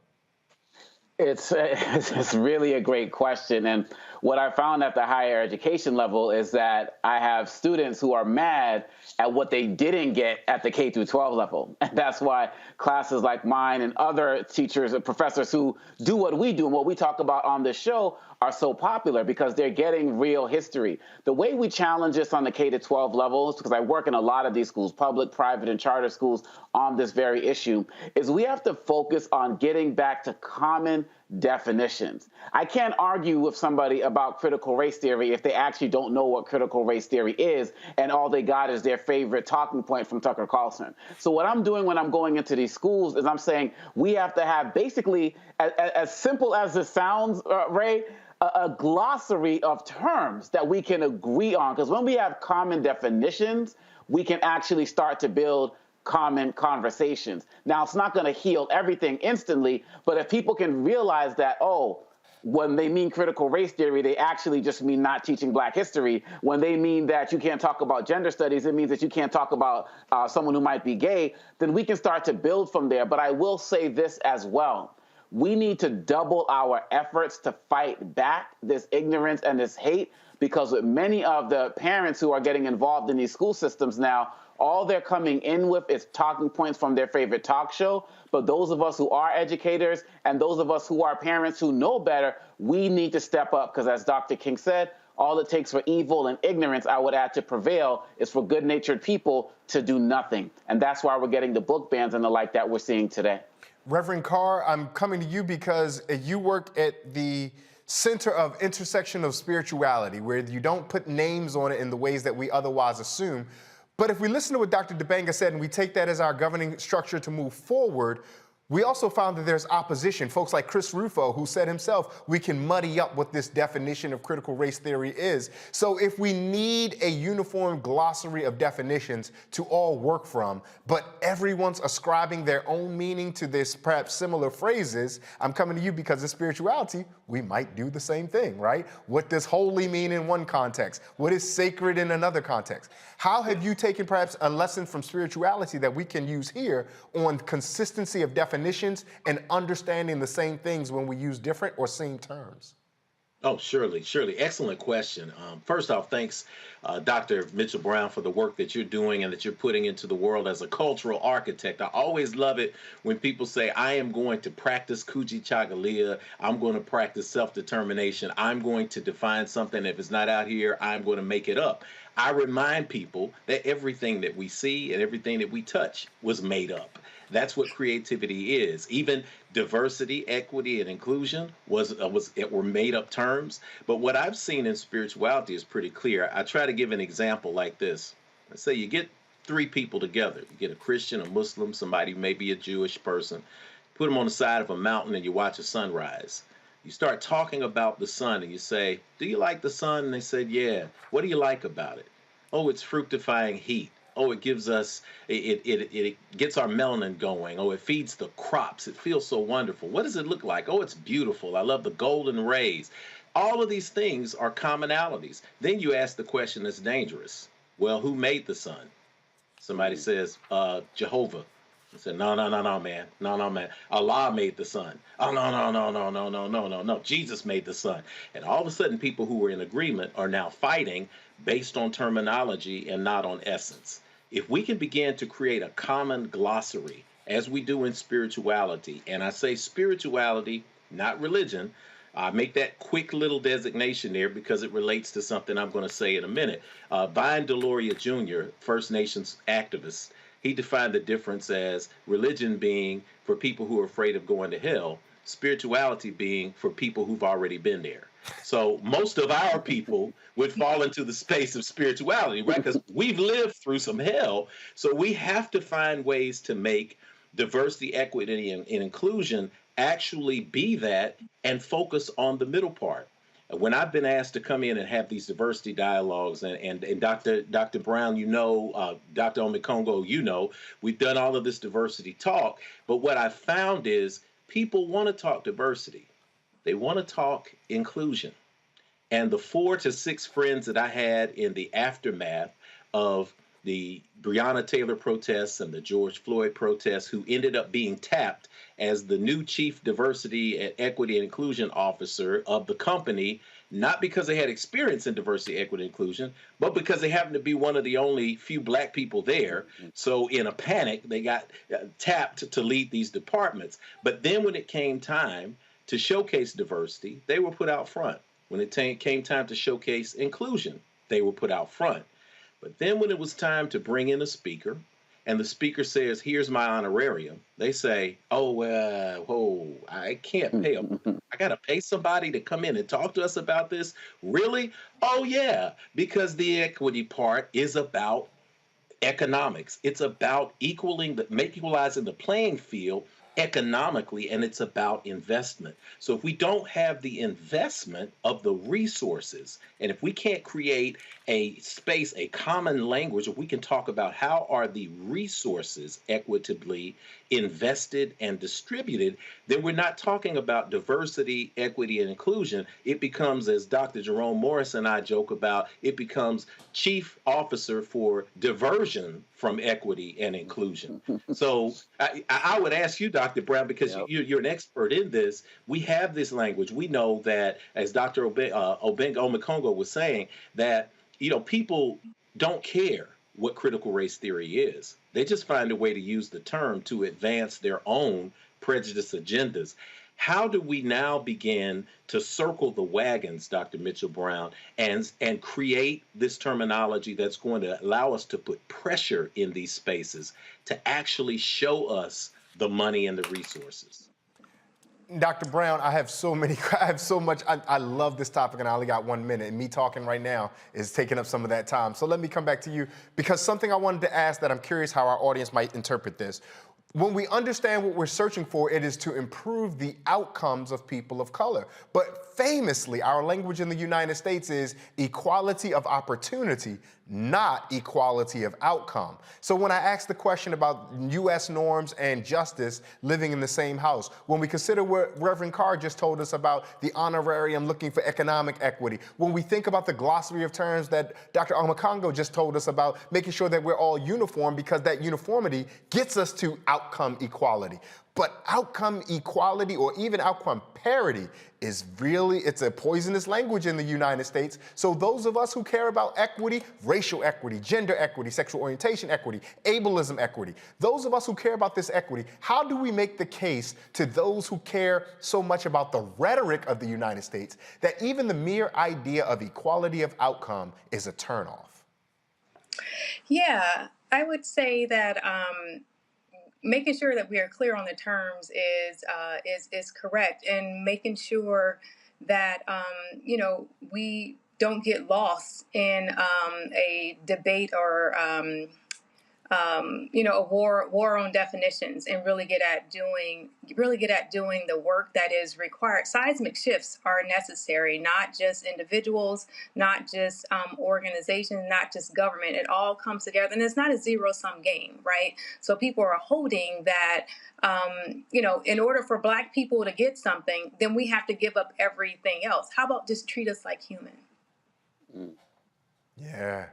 It's really a great question. And what I found at the higher education level is that I have students who are mad at what they didn't get at the K through 12 level. And that's why classes like mine and other teachers and professors who do what we do and what we talk about on this show are so popular, because they're getting real history. The way we challenge this on the K to 12 levels, because I work in a lot of these schools, public, private, and charter schools, on this very issue, is we have to focus on getting back to common definitions. I can't argue with somebody about critical race theory if they actually don't know what critical race theory is, and all they got is their favorite talking point from Tucker Carlson. So what I'm doing when I'm going into these schools is I'm saying we have to have basically, as simple as it sounds, Ray, a glossary of terms that we can agree on. Because when we have common definitions, we can actually start to build common conversations. Now, it's not going to heal everything instantly, but if people can realize that, oh, when they mean critical race theory, they actually just mean not teaching Black history. When they mean that you can't talk about gender studies, it means that you can't talk about someone who might be gay. Then we can start to build from there. But I will say this as well. We need to double our efforts to fight back this ignorance and this hate, because with many of the parents who are getting involved in these school systems now, all they're coming in with is talking points from their favorite talk show. But those of us who are educators and those of us who are parents who know better, we need to step up, because as Dr. King said, all it takes for evil and ignorance, I would add, to prevail is for good-natured people to do nothing. And that's why we're getting the book bans and the like that we're seeing today. Reverend Carr, I'm coming to you because you work at the center of intersection of spirituality, where you don't put names on it in the ways that we otherwise assume. But if we listen to what Dr. Dibanga said and we take that as our governing structure to move forward, we also found that there's opposition. Folks like Chris Rufo, who said himself, we can muddy up what this definition of critical race theory is. So if we need a uniform glossary of definitions to all work from, but everyone's ascribing their own meaning to this perhaps similar phrases, I'm coming to you because of spirituality, we might do the same thing, right? What does holy mean in one context? What is sacred in another context? How have you taken perhaps a lesson from spirituality that we can use here on consistency of definitions and understanding the same things when we use different or same terms? Oh, surely. Excellent question. First off, thanks, Dr. Mitchell Brown, for the work that you're doing and that you're putting into the world as a cultural architect. I always love it when people say, I am going to practice Kujichagulia. I'm going to practice self-determination. I'm going to define something. If it's not out here, I'm going to make it up. I remind people that everything that we see and everything that we touch was made up. That's what creativity is. Even diversity, equity, and inclusion were made up terms. But what I've seen in spirituality is pretty clear. I try to give an example like this. Let's say you get three people together. You get a Christian, a Muslim, somebody maybe a Jewish person. Put them on the side of a mountain and you watch a sunrise. You start talking about the sun and you say, do you like the sun? And they said, yeah. What do you like about it? Oh, it's fructifying heat. Oh, it gives us, it gets our melanin going. Oh, it feeds the crops. It feels so wonderful. What does it look like? Oh, it's beautiful. I love the golden rays. All of these things are commonalities. Then you ask the question that's dangerous. Well, who made the sun? Somebody says, Jehovah. I said, no, man. No, man. Allah made the sun. Oh, no. Jesus made the sun. And all of a sudden, people who were in agreement are now fighting based on terminology and not on essence. If we can begin to create a common glossary, as we do in spirituality, and I say spirituality, not religion, I make that quick little designation there because it relates to something I'm going to say in a minute. Vine Deloria Jr., First Nations activist, he defined the difference as religion being for people who are afraid of going to hell, spirituality being for people who've already been there. So most of our people would fall into the space of spirituality, right? Because we've lived through some hell. So we have to find ways to make diversity, equity, and inclusion actually be that and focus on the middle part. When I've been asked to come in and have these diversity dialogues, and Dr. Brown, Dr. Omekongo, we've done all of this diversity talk, but what I found is people want to talk diversity. They want to talk inclusion. And the 4 to 6 friends that I had in the aftermath of the Breonna Taylor protests and the George Floyd protests, who ended up being tapped as the new chief diversity and equity and inclusion officer of the company, not because they had experience in diversity, equity, and inclusion, but because they happened to be one of the only few Black people there. So in a panic, they got tapped to lead these departments. But then when it came time to showcase diversity, they were put out front. When it came time to showcase inclusion, they were put out front. But then when it was time to bring in a speaker, and the speaker says, here's my honorarium, they say, I can't pay them. I got to pay somebody to come in and talk to us about this? Really? Oh, yeah, because the equity part is about economics. It's about equalizing the playing field economically, and it's about investment. So if we don't have the investment of the resources, and if we can't create a space, a common language, if we can talk about how are the resources equitably invested and distributed, then we're not talking about diversity, equity, and inclusion. It becomes, as Dr. Jerome Morris and I joke about, it becomes chief officer for diversion from equity and inclusion. So I would ask you, Dr. Brown, because you're an expert in this, we have this language. We know that, as Dr. Obenga Omekongo was saying, that people don't care what critical race theory is. They just find a way to use the term to advance their own prejudice agendas. How do we now begin to circle the wagons, Dr. Mitchell Brown, and create this terminology that's going to allow us to put pressure in these spaces to actually show us the money and the resources? Dr. Brown, I have so much. I love this topic, and I only got 1 minute, and me talking right now is taking up some of that time. So let me come back to you, because something I wanted to ask that I'm curious how our audience might interpret this. When we understand what we're searching for, it is to improve the outcomes of people of color. But famously, our language in the United States is equality of opportunity, not equality of outcome. So when I ask the question about U.S. norms and justice living in the same house, when we consider what Reverend Carr just told us about the honorarium looking for economic equity, when we think about the glossary of terms that Dr. Omekongo just told us about, making sure that we're all uniform, because that uniformity gets us to outcome equality. But outcome equality, or even outcome parity, is really, it's a poisonous language in the United States. So those of us who care about equity, racial equity, gender equity, sexual orientation equity, ableism equity, those of us who care about this equity, how do we make the case to those who care so much about the rhetoric of the United States that even the mere idea of equality of outcome is a turnoff? Yeah, I would say that making sure that we are clear on the terms is correct, and making sure that we don't get lost in a debate or a war on definitions, and really get at doing the work that is required. Seismic shifts are necessary, not just individuals, not just organizations, not just government. It all comes together, and it's not a zero-sum game, right? So people are holding that, in order for Black people to get something, then we have to give up everything else. How about just treat us like human? Yeah,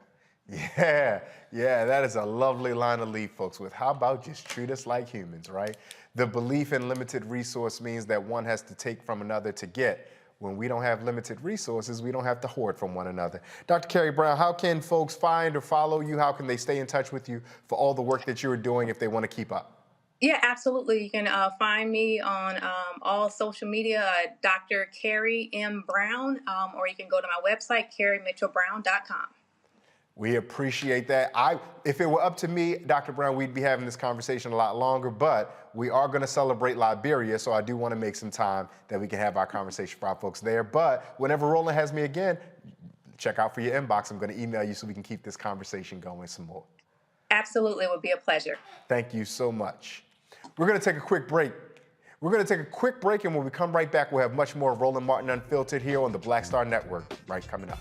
that is a lovely line to leave folks with. How about just treat us like humans, right? The belief in limited resource means that one has to take from another to get. When we don't have limited resources, we don't have to hoard from one another. Dr. Carrie Brown, how can folks find or follow you? How can they stay in touch with you for all the work that you're doing if they want to keep up? Yeah, absolutely. You can find me on all social media, Dr. Carrie M. Brown, or you can go to my website, carriemitchellbrown.com. We appreciate that. If it were up to me, Dr. Brown, we'd be having this conversation a lot longer, but we are going to celebrate Liberia, so I do want to make some time that we can have our conversation for our folks there. But whenever Roland has me again, check out for your inbox. I'm going to email you so we can keep this conversation going some more. Absolutely. It would be a pleasure. Thank you so much. We're going to take a quick break. And when we come right back, we'll have much more Roland Martin Unfiltered here on the Black Star Network, right coming up.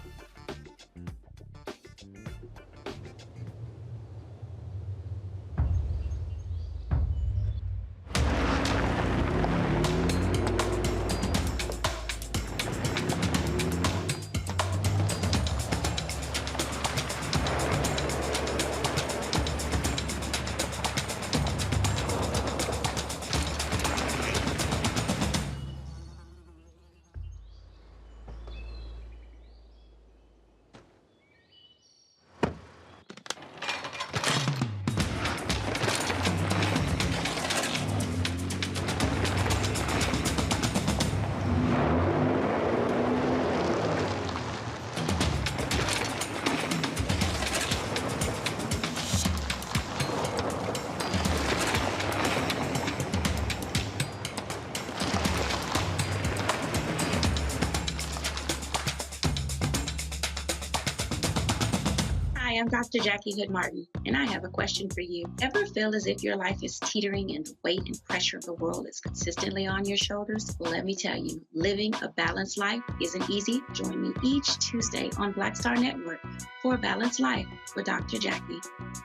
I'm Dr. Jackie Hood Martin, and I have a question for you. Ever feel as if your life is teetering and the weight and pressure of the world is consistently on your shoulders? Well, let me tell you, living a balanced life isn't easy. Join me each Tuesday on Black Star Network for a Balanced Life with Dr. Jackie.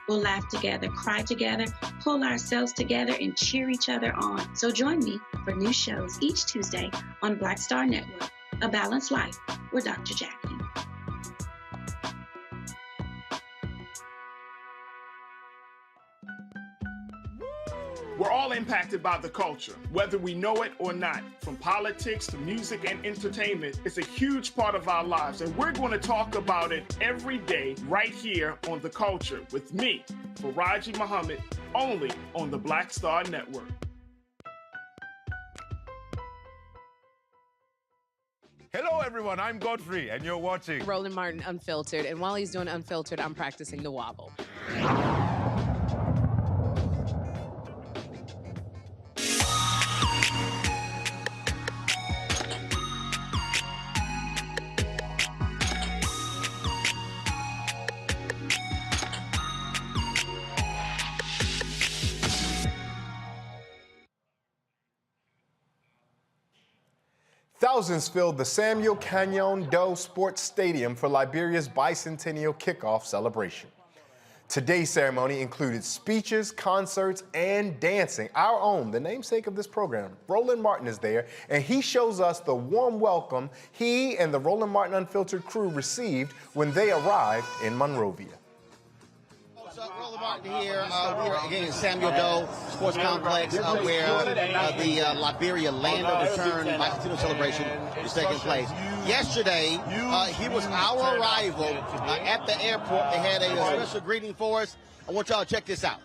We'll laugh together, cry together, pull ourselves together, and cheer each other on. So join me for new shows each Tuesday on Black Star Network, A Balanced Life with Dr. Jackie. We're all impacted by the culture, whether we know it or not. From politics to music and entertainment, it's a huge part of our lives, and we're going to talk about it every day right here on The Culture with me, Faraji Muhammad, only on the Black Star Network. Hello, everyone. I'm Godfrey, and you're watching Roland Martin Unfiltered, and while he's doing Unfiltered, I'm practicing the wobble. Thousands filled the Samuel Canyon Doe Sports Stadium for Liberia's bicentennial kickoff celebration. Today's ceremony included speeches, concerts, and dancing. Our own, the namesake of this program, Roland Martin, is there, and he shows us the warm welcome he and the Roland Martin Unfiltered crew received when they arrived in Monrovia. Roland Martin here. We are again in Samuel Doe Sports Complex where the Liberia Land of Return bicentennial celebration is taking place. Yesterday, he was our arrival at the airport. They had a special greeting for us. I want y'all to check this out.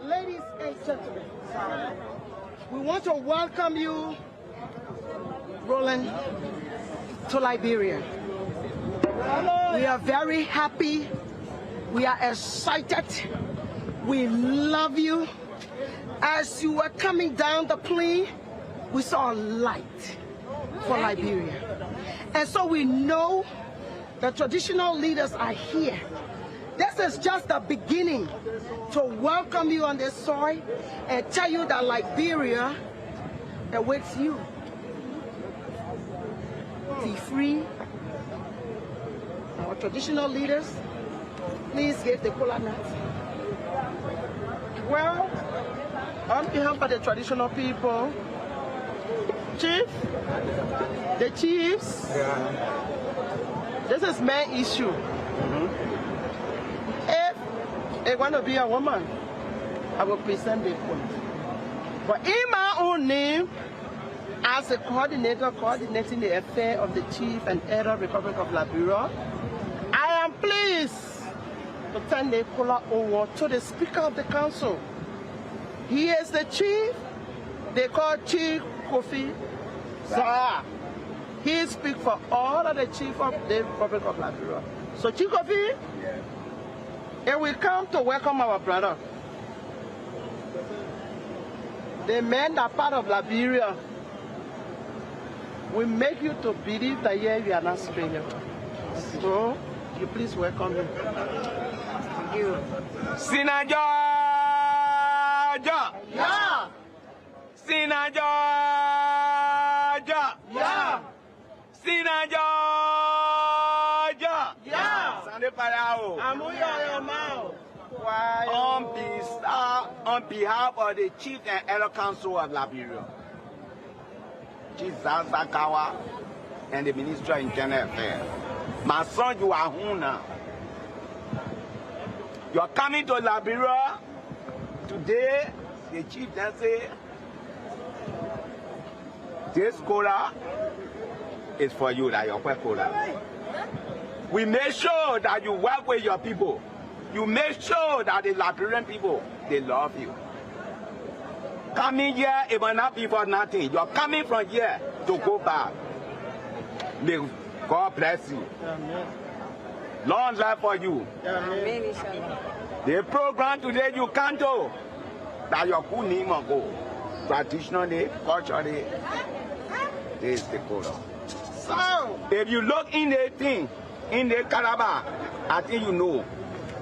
Ladies and gentlemen, we want to welcome you, Roland, to Liberia. We are very happy. We are excited. We love you. As you were coming down the plane, we saw a light for Liberia. And so we know the traditional leaders are here. This is just the beginning to welcome you on this soil and tell you that Liberia awaits you. Be free. Our traditional leaders, please give the kola nut. Well, on behalf of the traditional people, Chief, the chiefs, This is man issue. If it's going to be a woman, I will present the point. But in my own name, as a coordinator coordinating the affair of the Chief and Elder Republic of Liberia, I am pleased to turn the collar over to the Speaker of the Council. He is the Chief. They call Chief Kofi. Sir, he speaks for all of the Chief of the Republic of Liberia. So Chief Kofi, and we come to welcome our brother. The men that are part of Liberia, we make you to believe that here you are not stranger. So, you please welcome him. Thank you. Sinaja! Yeah! Sinaja! Yeah! Sinaja! Yeah! Sande Parao. Amuya your mouth. On behalf of the Chief and Elder Council of Liberia, Chief Zazakawa and the Minister of Internal Affairs, my son, you are home now. You are coming to Liberia today. The Chief then say, this quota is for you, that your quota. We make sure that you work with your people. You make sure that the Liberian people, they love you. Coming here, it will not be for nothing. You're coming from here to go back. May God bless you. Amen. Long life for you. Amen. The program today you can't do. That your good name will go. Traditionally, culturally, this is the color. So, if you look in the thing, in the calabar, I think you know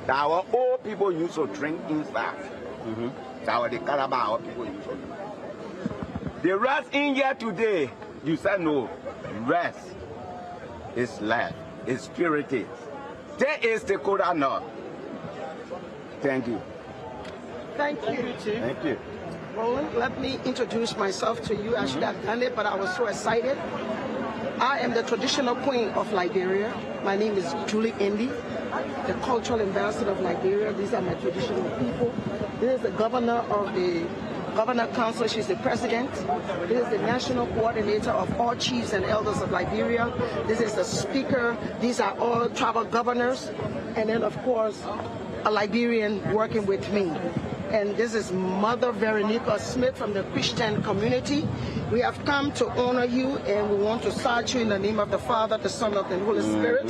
that our old people used to drink inside. That was the calabar our people used to drink. The rest in here today, you said no. Rest is life, is spirited. That is the Koda now. Thank you. Thank you, Chief. Thank you. Roland, let me introduce myself to you. I should have done it, but I was so excited. I am the traditional queen of Liberia. My name is Julie Indy, the cultural ambassador of Liberia. These are my traditional people. This is the governor of the Governor Council. She's the president. This is the national coordinator of all chiefs and elders of Liberia. This is the speaker. These are all tribal governors. And then, of course, a Liberian working with me. And this is Mother Veronica Smith from the Christian community. We have come to honor you, and we want to salute you in the name of the Father, the Son, and the Holy Spirit.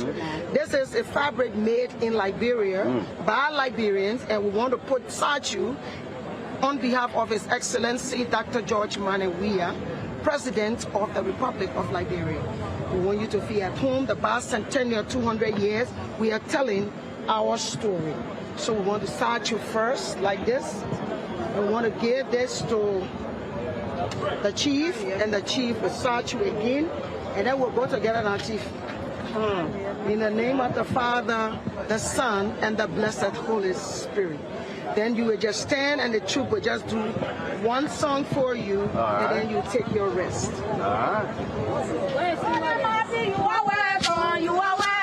This is a fabric made in Liberia by Liberians, and we want to salute you on behalf of His Excellency Dr. George Manawia, President of the Republic of Liberia. We want you to feel at home. The bicentennial 200 years, we are telling our story. So we want to start you first, like this. We want to give this to the Chief, and the Chief will start you again, and then we'll go together now, Chief. In the name of the Father, the Son, and the blessed Holy Spirit. Then you will just stand, and the troop will just do one song for you, and then you take your rest. You are welcome. You are welcome. You are welcome.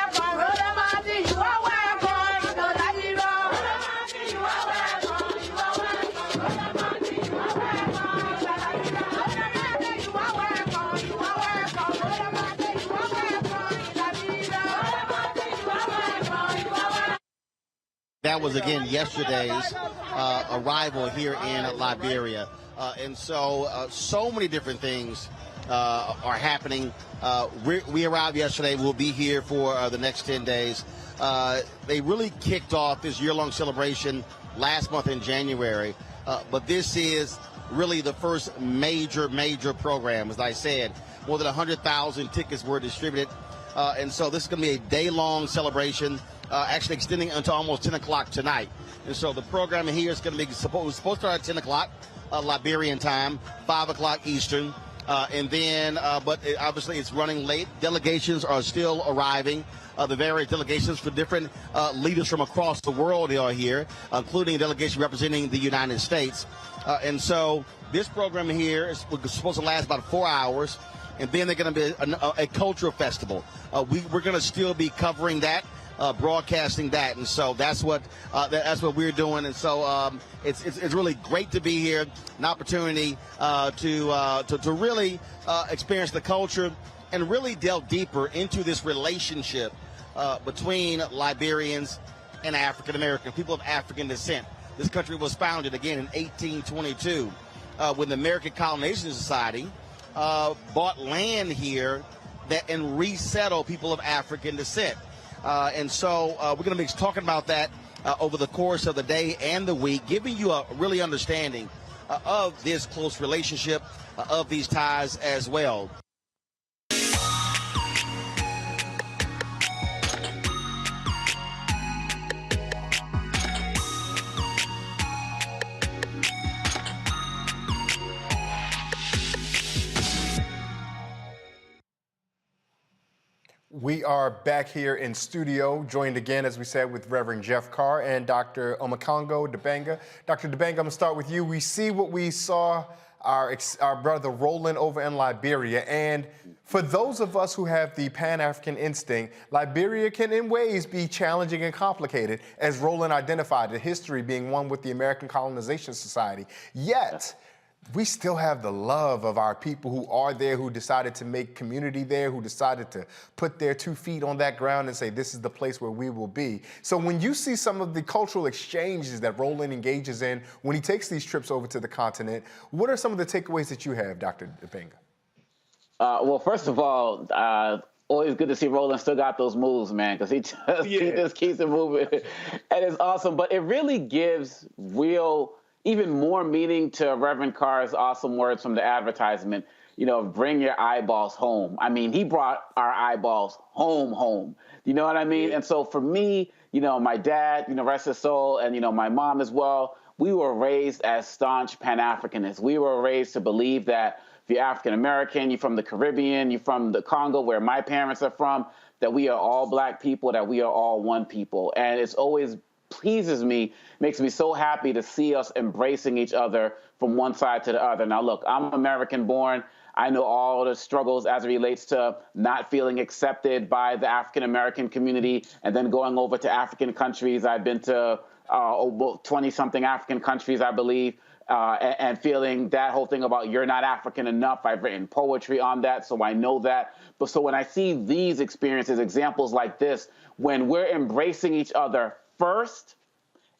That was, again, yesterday's arrival here in Liberia. And so many different things are happening. We arrived yesterday. We'll be here for the next 10 days. They really kicked off this year-long celebration last month in January. But this is really the first major program. As I said, more than 100,000 tickets were distributed. And so this is going to be a day-long celebration, actually extending until almost 10 o'clock tonight. And so the program here is going to be supposed to start at 10 o'clock Liberian time, 5 o'clock Eastern. And then, obviously it's running late. Delegations are still arriving. The various delegations for different leaders from across the world are here, including a delegation representing the United States. And so this program here is supposed to last about 4 hours. And then they're going to be a cultural festival. We're going to still be covering that, broadcasting that, and so that's what we're doing. And so it's really great to be here, an opportunity to really experience the culture and really delve deeper into this relationship between Liberians and African American people of African descent. This country was founded again in 1822 when the American Colonization Society bought land here and resettled people of African descent. And so we're going to be talking about that over the course of the day and the week, giving you a really understanding of this close relationship, of these ties as well. We are back here in studio, joined again, as we said, with Reverend Jeff Carr and Dr. Omekongo Dibanga. Dr. Dibanga, I'm going to start with you. We see what we saw our brother Roland over in Liberia, and for those of us who have the Pan-African instinct, Liberia can in ways be challenging and complicated, as Roland identified, the history being one with the American Colonization Society. Yet, we still have the love of our people who are there, who decided to make community there, who decided to put their 2 feet on that ground and say, this is the place where we will be. So when you see some of the cultural exchanges that Roland engages in when he takes these trips over to the continent, what are some of the takeaways that you have, Dr. Dibanga? Well, first of all, always good to see Roland still got those moves, man, because he just keeps it moving. And it's awesome. But it really gives even more meaning to Reverend Carr's awesome words from the advertisement, bring your eyeballs home. I mean, he brought our eyeballs home. You know what I mean? Yeah. And so for me, my dad, rest his soul, and, my mom as well, we were raised as staunch Pan-Africanists. We were raised to believe that if you're African-American, you're from the Caribbean, you're from the Congo, where my parents are from, that we are all Black people, that we are all one people. And it's always pleases me, makes me so happy to see us embracing each other from one side to the other. Now, look, I'm American born. I know all the struggles as it relates to not feeling accepted by the African American community and then going over to African countries. I've been to 20-something African countries, I believe, and feeling that whole thing about you're not African enough. I've written poetry on that, so I know that. But so when I see these experiences, examples like this, when we're embracing each other first,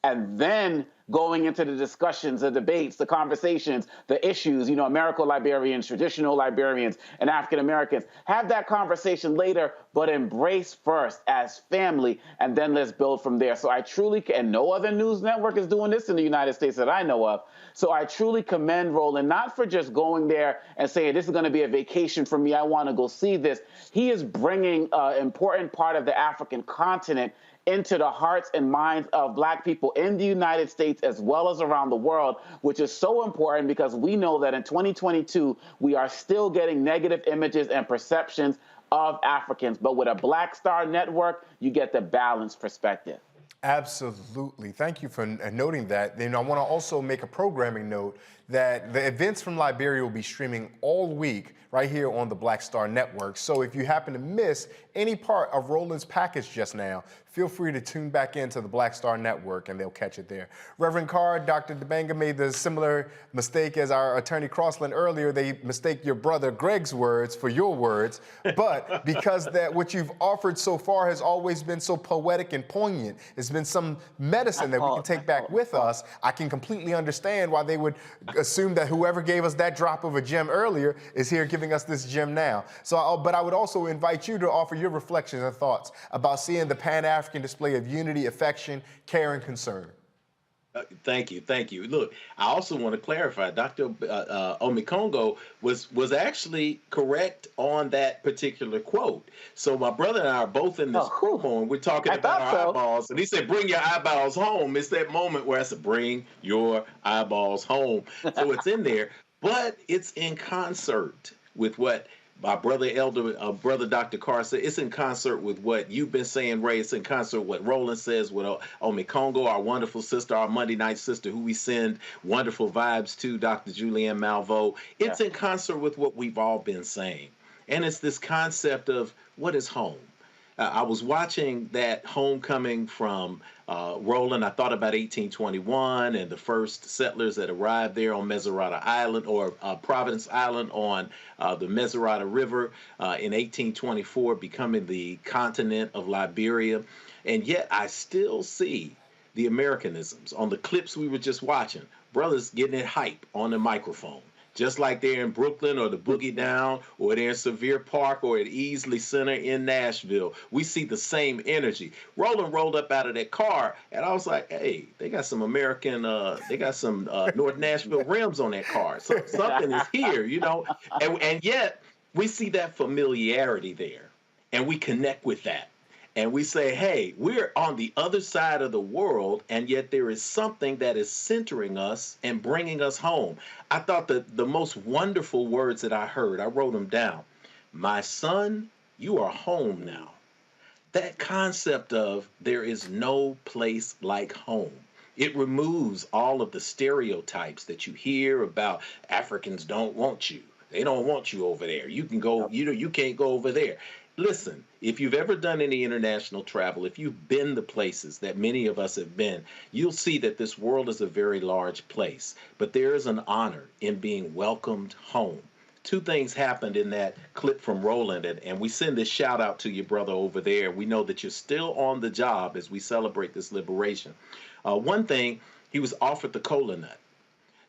and then going into the discussions, the debates, the conversations, the issues, Americo-Liberians, traditional Liberians, and African-Americans. Have that conversation later, but embrace first as family, and then let's build from there. So I truly, and no other news network is doing this in the United States that I know of. So I truly commend Roland, not for just going there and saying, this is going to be a vacation for me, I want to go see this. He is bringing an important part of the African continent into the hearts and minds of Black people in the United States as well as around the world, which is so important because we know that in 2022, we are still getting negative images and perceptions of Africans. But with a Black Star Network, you get the balanced perspective. Absolutely. Thank you for noting that. Then I want to also make a programming note that the events from Liberia will be streaming all week right here on the Black Star Network. So if you happen to miss any part of Roland's package just now, feel free to tune back into the Black Star Network and they'll catch it there. Reverend Carr, Dr. Dibanga made the similar mistake as our attorney Crosland earlier. They mistake your brother Greg's words for your words, but because that what you've offered so far has always been so poetic and poignant, it's been some medicine that we can take back with us. I can completely understand why they would assume that whoever gave us that drop of a gem earlier is here giving us this gem now. So, but I would also invite you to offer your reflections and thoughts about seeing the Pan-African display of unity, affection, care, and concern. Thank you. Look, I also want to clarify, Dr. Omekongo was actually correct on that particular quote. So my brother and I are both in this room, and we're talking about our eyeballs, and he said, bring your eyeballs home. It's that moment where I said, bring your eyeballs home. So it's in there. but it's in concert with what my brother Dr. Carr said. It's in concert with what you've been saying, Ray. It's in concert with what Roland says, with Omi Kongo, our wonderful sister, our Monday night sister, who we send wonderful vibes to, Dr. Julianne Malveaux. It's in concert with what we've all been saying. And it's this concept of what is home. I was watching that homecoming from Roland. I thought about 1821 and the first settlers that arrived there on Misurata Island, or Providence Island on the Misurata River in 1824, becoming the continent of Liberia. And yet I still see the Americanisms on the clips we were just watching. Brothers getting it hype on the microphone. Just like they're in Brooklyn or the Boogie Down, or they're in Sevier Park or at Easley Center in Nashville. We see the same energy. Roland rolled up out of that car, and I was like, hey, they got some American, they got some North Nashville rims on that car. So something is here, you know? And yet, we see that familiarity there, and we connect with that. And we say, hey, we're on the other side of the world, and yet there is something that is centering us and bringing us home. I thought that the most wonderful words that I heard, I wrote them down. My son, you are home now. That concept of there is no place like home. It removes all of the stereotypes that you hear about Africans don't want you. They don't want you over there. You can go, you can't go over there. Listen, if you've ever done any international travel, if you've been the places that many of us have been, you'll see that this world is a very large place. But there is an honor in being welcomed home. Two things happened in that clip from Roland, and we send this shout out to your brother over there. We know that you're still on the job as we celebrate this liberation. One thing, he was offered the cola nut.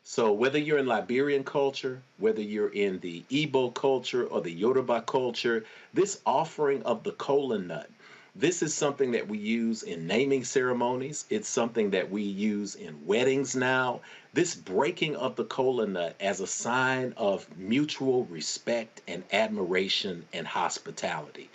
So whether you're in Liberian culture, whether you're in the Igbo culture or the Yoruba culture, this offering of the cola nut, this is something that we use in naming ceremonies. It's something that we use in weddings now. This breaking of the cola nut as a sign of mutual respect and admiration and hospitality.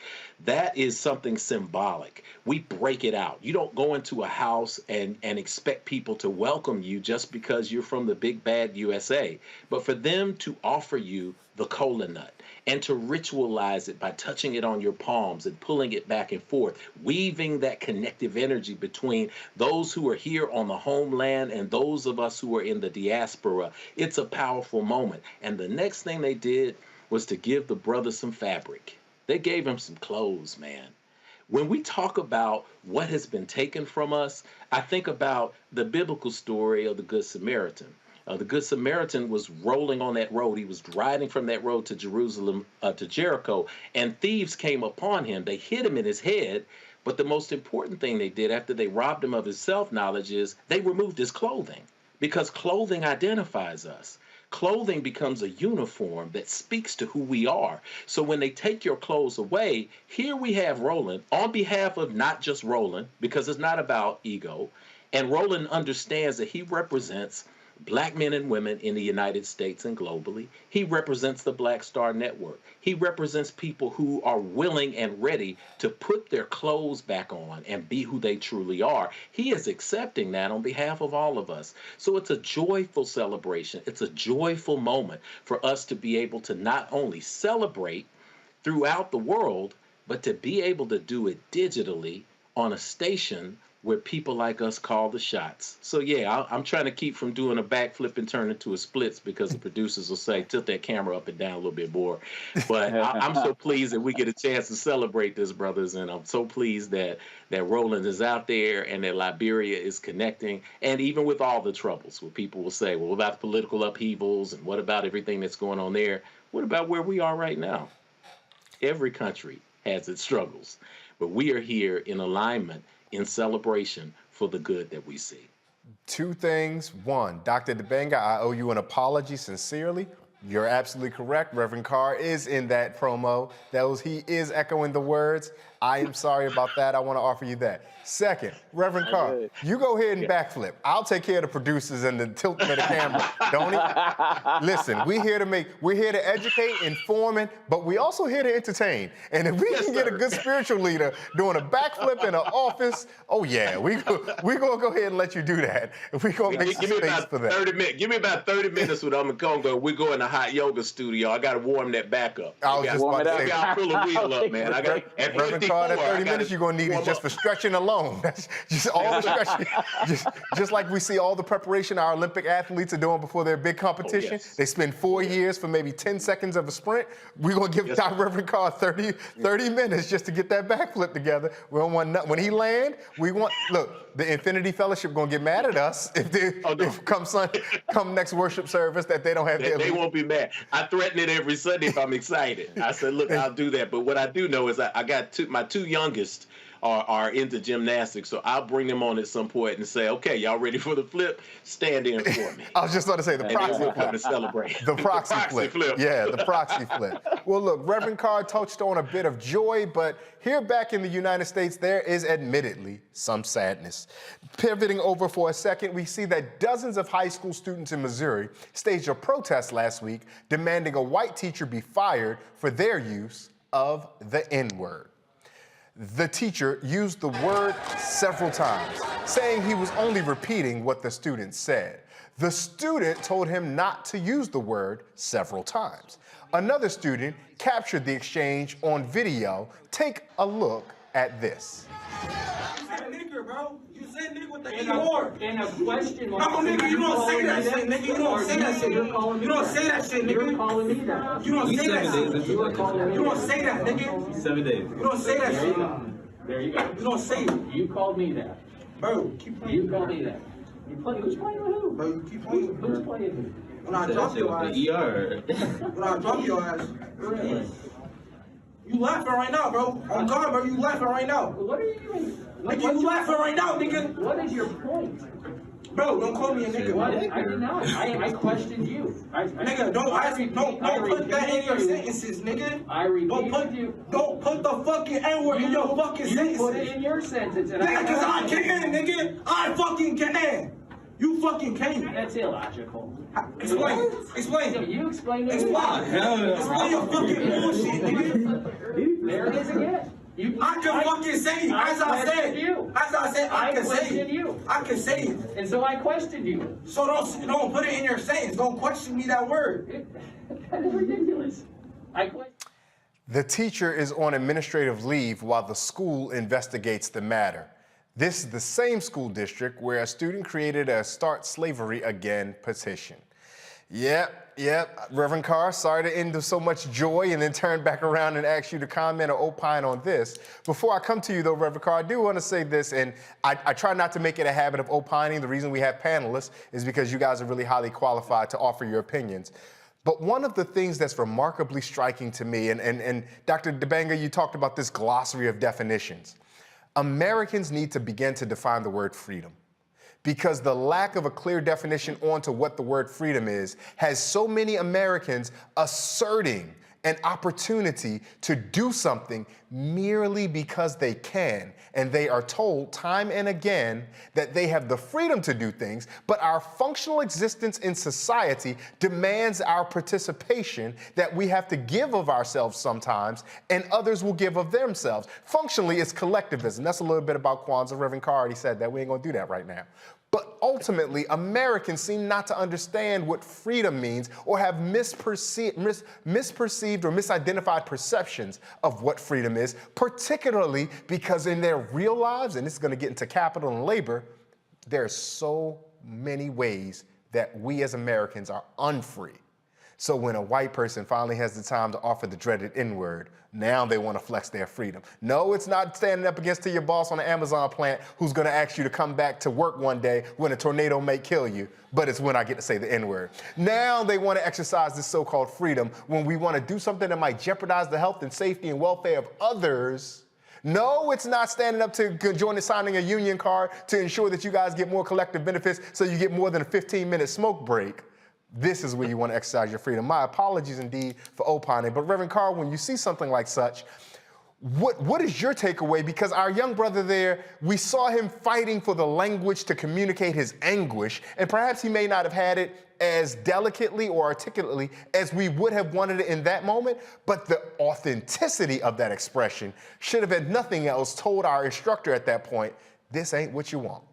That is something symbolic. We break it out. You don't go into a house and expect people to welcome you just because you're from the big bad USA, but for them to offer you the cola nut and to ritualize it by touching it on your palms and pulling it back and forth, weaving that connective energy between those who are here on the homeland and those of us who are in the diaspora. It's a powerful moment. And the next thing they did was to give the brother some fabric. They gave him some clothes, man. When we talk about what has been taken from us, I think about the biblical story of the Good Samaritan. The Good Samaritan was rolling on that road. He was riding from that road to Jerusalem, to Jericho, and thieves came upon him. They hit him in his head, but the most important thing they did after they robbed him of his self-knowledge is they removed his clothing, because clothing identifies us. Clothing becomes a uniform that speaks to who we are. So when they take your clothes away, here we have Roland on behalf of not just Roland, because it's not about ego. And Roland understands that he represents Black men and women in the United States and globally. He represents the Black Star Network. He represents people who are willing and ready to put their clothes back on and be who they truly are. He is accepting that on behalf of all of us. So it's a joyful celebration. It's a joyful moment for us to be able to not only celebrate throughout the world, but to be able to do it digitally on a station where people like us call the shots. So yeah, I'm trying to keep from doing a backflip and turn into a splits, because the producers will say, tilt that camera up and down a little bit more. But I'm so pleased that we get a chance to celebrate this, brothers, and I'm so pleased that Roland is out there and that Liberia is connecting. And even with all the troubles, where people will say, well, what about the political upheavals, and what about everything that's going on there? What about where we are right now? Every country has its struggles, but we are here in alignment, in celebration for the good that we see. Two things. One, Dr. Dibanga, I owe you an apology sincerely. You're absolutely correct. Reverend Carr is in that promo. He is echoing the words. I am sorry about that. I want to offer you that. Second, Reverend Carr, you go ahead and backflip. I'll take care of the producers and the tilting of the camera. Don't he? Listen, we're here to educate, inform, but we also here to entertain. And if we can get a good spiritual leader doing a backflip in an office, oh yeah, we're gonna go ahead and let you do that. We're gonna make some space for that. 30 minutes. Give me about 30 minutes with them and Congo. We go in the hot yoga studio. I gotta warm that back up. I was just about to say, I'll pull the wheel up, man. I got Reverend Carr, that 30 minutes you're gonna need is just for stretching alone. That's just all the stretching. just like we see all the preparation our Olympic athletes are doing before their big competition. Oh, yes. They spend 4 years for maybe 10 seconds of a sprint. We're gonna give Reverend Carr 30 minutes just to get that backflip together. We don't want when he land, look, the Infinity Fellowship gonna get mad at us if come next worship service that they don't have they won't be mad. I threaten it every Sunday if I'm excited. I said, look, I'll do that. But what I do know is I got my two youngest are into gymnastics, so I'll bring them on at some point and say, okay, y'all ready for the flip? Stand in for me. I was just about to say the proxy flip. To celebrate. The proxy flip. Yeah, the proxy flip. Well, look, Reverend Carr touched on a bit of joy, but here back in the United States, there is admittedly some sadness. Pivoting over for a second, we see that dozens of high school students in Missouri staged a protest last week demanding a white teacher be fired for their use of the N-word. The teacher used the word several times, saying he was only repeating what the student said. The student told him not to use the word several times. Another student captured the exchange on video. Take a look at this. Nigga, bro. You said nigga with the E-word. And a question mark. No, nigga, you don't say that shit, nigga. You don't say that shit. You don't say that shit, nigga. You're calling me that. You don't say that shit. You are calling me. You don't say that, nigga. 7 days. You don't say that shit. There you go. You don't say it. You called me that. Bro, keep playing. You called me that. Who's playing with who? Bro, you keep playing. Who's playing who? When I drop your ass. When I drop your ass. You laughing right now, bro. On God, bro, you laughing right now. What are you doing? Nigga, you laughing right now, nigga. What is your point? Bro, don't call me a nigga. What? I did not. I questioned you. Nigga, don't put that in your sentences, nigga. Don't put the fucking N-word in your fucking sentences. You put it in your sentence. Nigga, cause I can, nigga. I fucking can. You fucking can't. That's illogical. Explain. So you explain it. Explain your fucking bullshit, nigga. There it is again. I can fucking say it. As I said, I can say it. I can say it. And so I questioned you. So don't put it in your sentence. Don't question me that word. That is ridiculous. The teacher is on administrative leave while the school investigates the matter. This is the same school district where a student created a Start Slavery Again petition. Yep. Reverend Carr, sorry to end with so much joy and then turn back around and ask you to comment or opine on this. Before I come to you, though, Reverend Carr, I do want to say this, and I try not to make it a habit of opining. The reason we have panelists is because you guys are really highly qualified to offer your opinions. But one of the things that's remarkably striking to me, and Dr. Dibanga, you talked about this glossary of definitions. Americans need to begin to define the word freedom, because the lack of a clear definition onto what the word freedom is has so many Americans asserting an opportunity to do something merely because they can. And they are told time and again that they have the freedom to do things, but our functional existence in society demands our participation, that we have to give of ourselves sometimes, and others will give of themselves. Functionally, it's collectivism. That's a little bit about Kwanzaa. Reverend Carr already said that. We ain't gonna do that right now. But ultimately, Americans seem not to understand what freedom means, or have misperceived or misidentified perceptions of what freedom is, particularly because in their real lives, and this is going to get into capital and labor, there are so many ways that we as Americans are unfree. So when a white person finally has the time to offer the dreaded N-word, now they want to flex their freedom. No, it's not standing up against your boss on the Amazon plant who's going to ask you to come back to work one day when a tornado may kill you, but it's when I get to say the N-word. Now they want to exercise this so-called freedom when we want to do something that might jeopardize the health and safety and welfare of others. No, it's not standing up to join and signing a union card to ensure that you guys get more collective benefits so you get more than a 15-minute smoke break. This is where you want to exercise your freedom. My apologies indeed for opining, but Reverend Carr, when you see something like such, What is your takeaway? Because our young brother there, we saw him fighting for the language to communicate his anguish, and perhaps he may not have had it as delicately or articulately as we would have wanted it in that moment, but the authenticity of that expression should have, had nothing else, told our instructor at that point, this ain't what you want.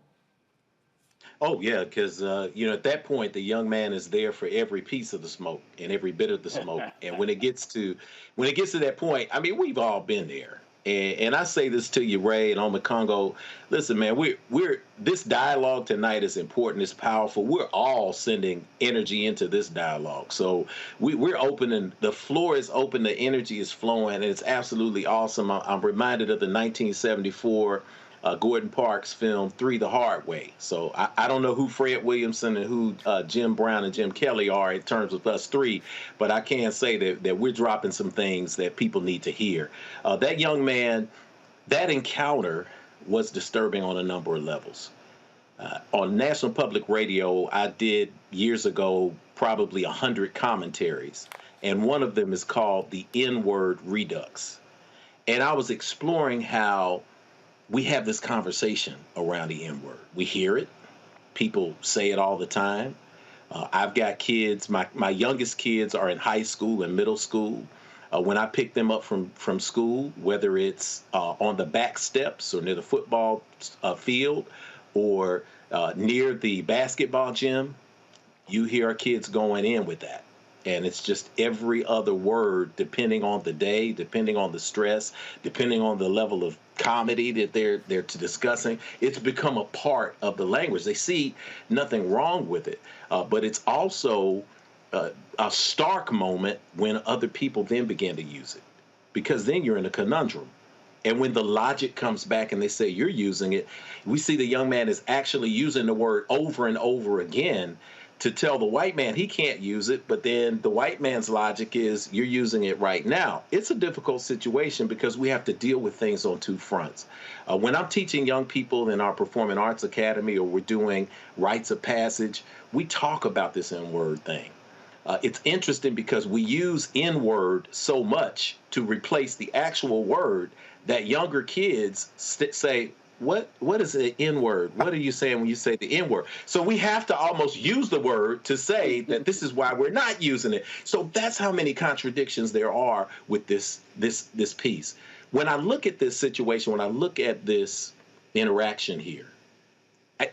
Oh, yeah, because, at that point, the young man is there for every piece of the smoke and every bit of the smoke. And when it gets to that point, I mean, we've all been there. And I say this to you, Ray, and on the Congo, listen, man, this dialogue tonight is important, it's powerful. We're all sending energy into this dialogue. So we're opening, the floor is open, the energy is flowing, and it's absolutely awesome. I'm reminded of the 1974 Gordon Parks film 3 the Hard Way. So I don't know who Fred Williamson and who Jim Brown and Jim Kelly are in terms of us three, but I can say that we're dropping some things that people need to hear. That young man, that encounter was disturbing on a number of levels. On National Public Radio, I did years ago probably 100 commentaries, and one of them is called the N-word Redux. And I was exploring how we have this conversation around the N-word. We hear it. People say it all the time. I've got kids. My youngest kids are in high school and middle school. When I pick them up from school, whether it's on the back steps or near the football field or near the basketball gym, you hear our kids going in with that. And it's just every other word, depending on the day, depending on the stress, depending on the level of comedy that they're discussing. It's become a part of the language. They see nothing wrong with it, but it's also a stark moment when other people then begin to use it, because then you're in a conundrum. And when the logic comes back and they say you're using it, we see the young man is actually using the word over and over again to tell the white man he can't use it, but then the white man's logic is you're using it right now. It's a difficult situation because we have to deal with things on two fronts. When I'm teaching young people in our Performing Arts Academy or we're doing rites of passage, we talk about this N-word thing. It's interesting because we use N-word so much to replace the actual word that younger kids say, What is the N-word? What are you saying when you say the N-word? So we have to almost use the word to say that this is why we're not using it. So that's how many contradictions there are with this piece. When I look at this situation, when I look at this interaction here,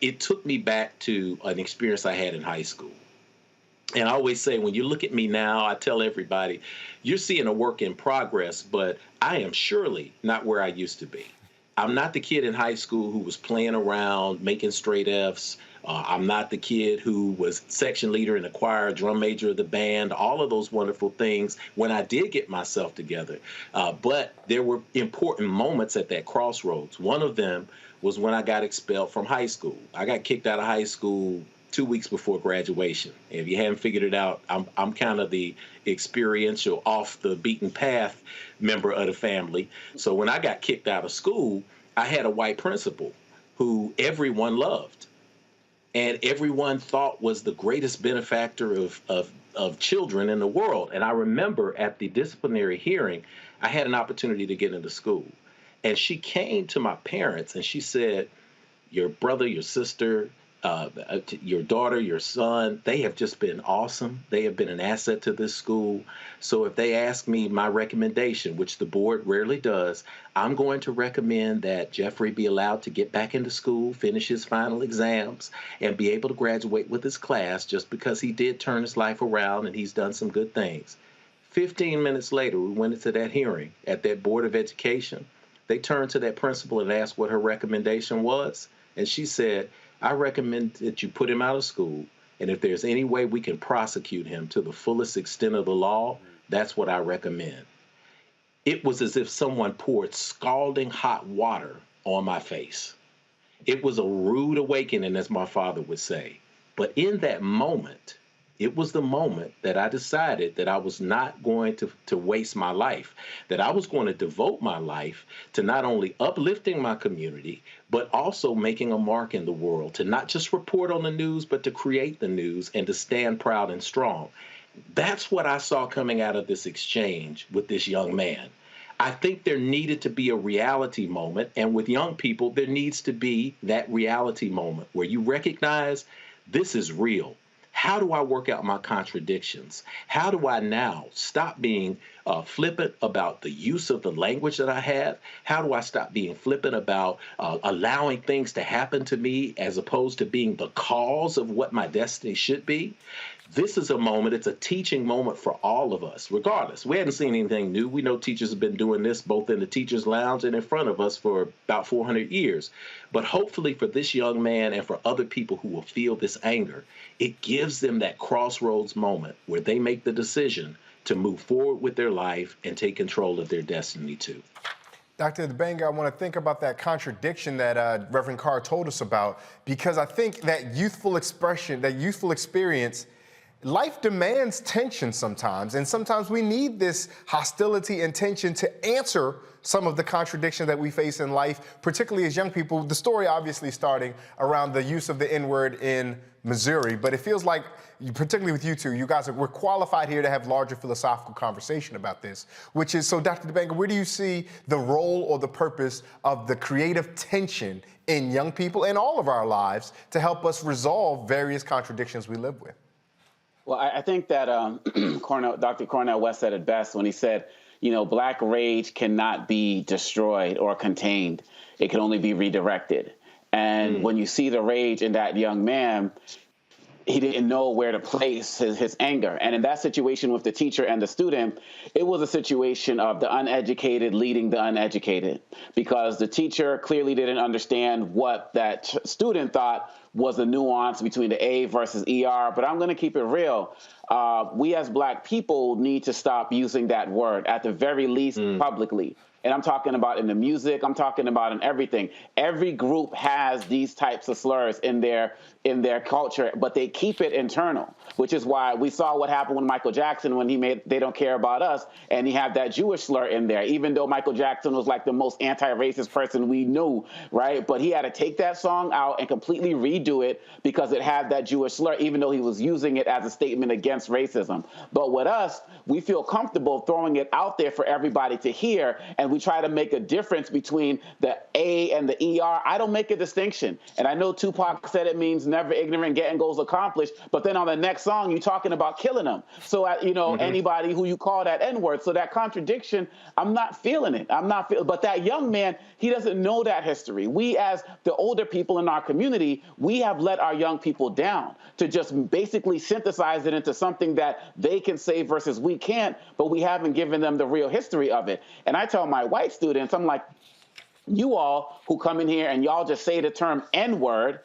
it took me back to an experience I had in high school. And I always say, when you look at me now, I tell everybody, you're seeing a work in progress, but I am surely not where I used to be. I'm not the kid in high school who was playing around, making straight Fs. I'm not the kid who was section leader in the choir, drum major of the band, all of those wonderful things when I did get myself together. But there were important moments at that crossroads. One of them was when I got expelled from high school. I got kicked out of high school 2 weeks before graduation. And if you haven't figured it out, I'm kind of the experiential, off the beaten path member of the family. So when I got kicked out of school, I had a white principal who everyone loved and everyone thought was the greatest benefactor of children in the world. And I remember at the disciplinary hearing, I had an opportunity to get into school. And she came to my parents and she said, your brother, your sister, your daughter, your son, they have just been awesome. They have been an asset to this school. So if they ask me my recommendation, which the board rarely does, I'm going to recommend that Jeffrey be allowed to get back into school, finish his final exams, and be able to graduate with his class just because he did turn his life around and he's done some good things. 15 minutes later, we went into that hearing at that Board of Education. They turned to that principal and asked what her recommendation was. And she said, I recommend that you put him out of school, and if there's any way we can prosecute him to the fullest extent of the law, that's what I recommend. It was as if someone poured scalding hot water on my face. It was a rude awakening, as my father would say. But in that moment, it was the moment that I decided that I was not going to waste my life, that I was going to devote my life to not only uplifting my community, but also making a mark in the world, to not just report on the news, but to create the news and to stand proud and strong. That's what I saw coming out of this exchange with this young man. I think there needed to be a reality moment. And with young people, there needs to be that reality moment where you recognize this is real. How do I work out my contradictions? How do I now stop being flippant about the use of the language that I have? How do I stop being flippant about allowing things to happen to me as opposed to being the cause of what my destiny should be? This is a moment, it's a teaching moment for all of us, regardless. We hadn't seen anything new. We know teachers have been doing this both in the teacher's lounge and in front of us for about 400 years. But hopefully for this young man and for other people who will feel this anger, it gives them that crossroads moment where they make the decision to move forward with their life and take control of their destiny too. Dr. Dibanga, I want to think about that contradiction that Reverend Carr told us about, because I think that youthful expression, that youthful experience, life demands tension sometimes, and sometimes we need this hostility and tension to answer some of the contradictions that we face in life, particularly as young people. The story obviously starting around the use of the N-word in Missouri, but it feels like, particularly with you two, you guys we're qualified here to have larger philosophical conversation about this, which is, so Dr. Dibanga, where do you see the role or the purpose of the creative tension in young people and all of our lives to help us resolve various contradictions we live with? Well, I think that Dr. Cornel West said it best when he said, you know, Black rage cannot be destroyed or contained. It can only be redirected. And when you see the rage in that young man, he didn't know where to place his anger. And in that situation with the teacher and the student, it was a situation of the uneducated leading the uneducated, because the teacher clearly didn't understand what that student thought was the nuance between the A versus ER. But I'm going to keep it real. We as Black people need to stop using that word, at the very least publicly. And I'm talking about in the music, I'm talking about in everything. Every group has these types of slurs in their culture, but they keep it internal, which is why we saw what happened with Michael Jackson when he made They Don't Care About Us, and he had that Jewish slur in there, even though Michael Jackson was like the most anti-racist person we knew, right? But he had to take that song out and completely redo it because it had that Jewish slur, even though he was using it as a statement against racism. But with us, we feel comfortable throwing it out there for everybody to hear, and we try to make a difference between the A and the ER. I don't make a distinction. And I know Tupac said it means never ignorant, getting goals accomplished, but then on the next song, you're talking about killing them. So, you know, anybody who you call that N-word. So that contradiction, I'm not feeling it. But that young man, he doesn't know that history. We, as the older people in our community, we have let our young people down to just basically synthesize it into something that they can say versus we can't, but we haven't given them the real history of it. And I tell my white students, I'm like, you all who come in here and y'all just say the term N-word,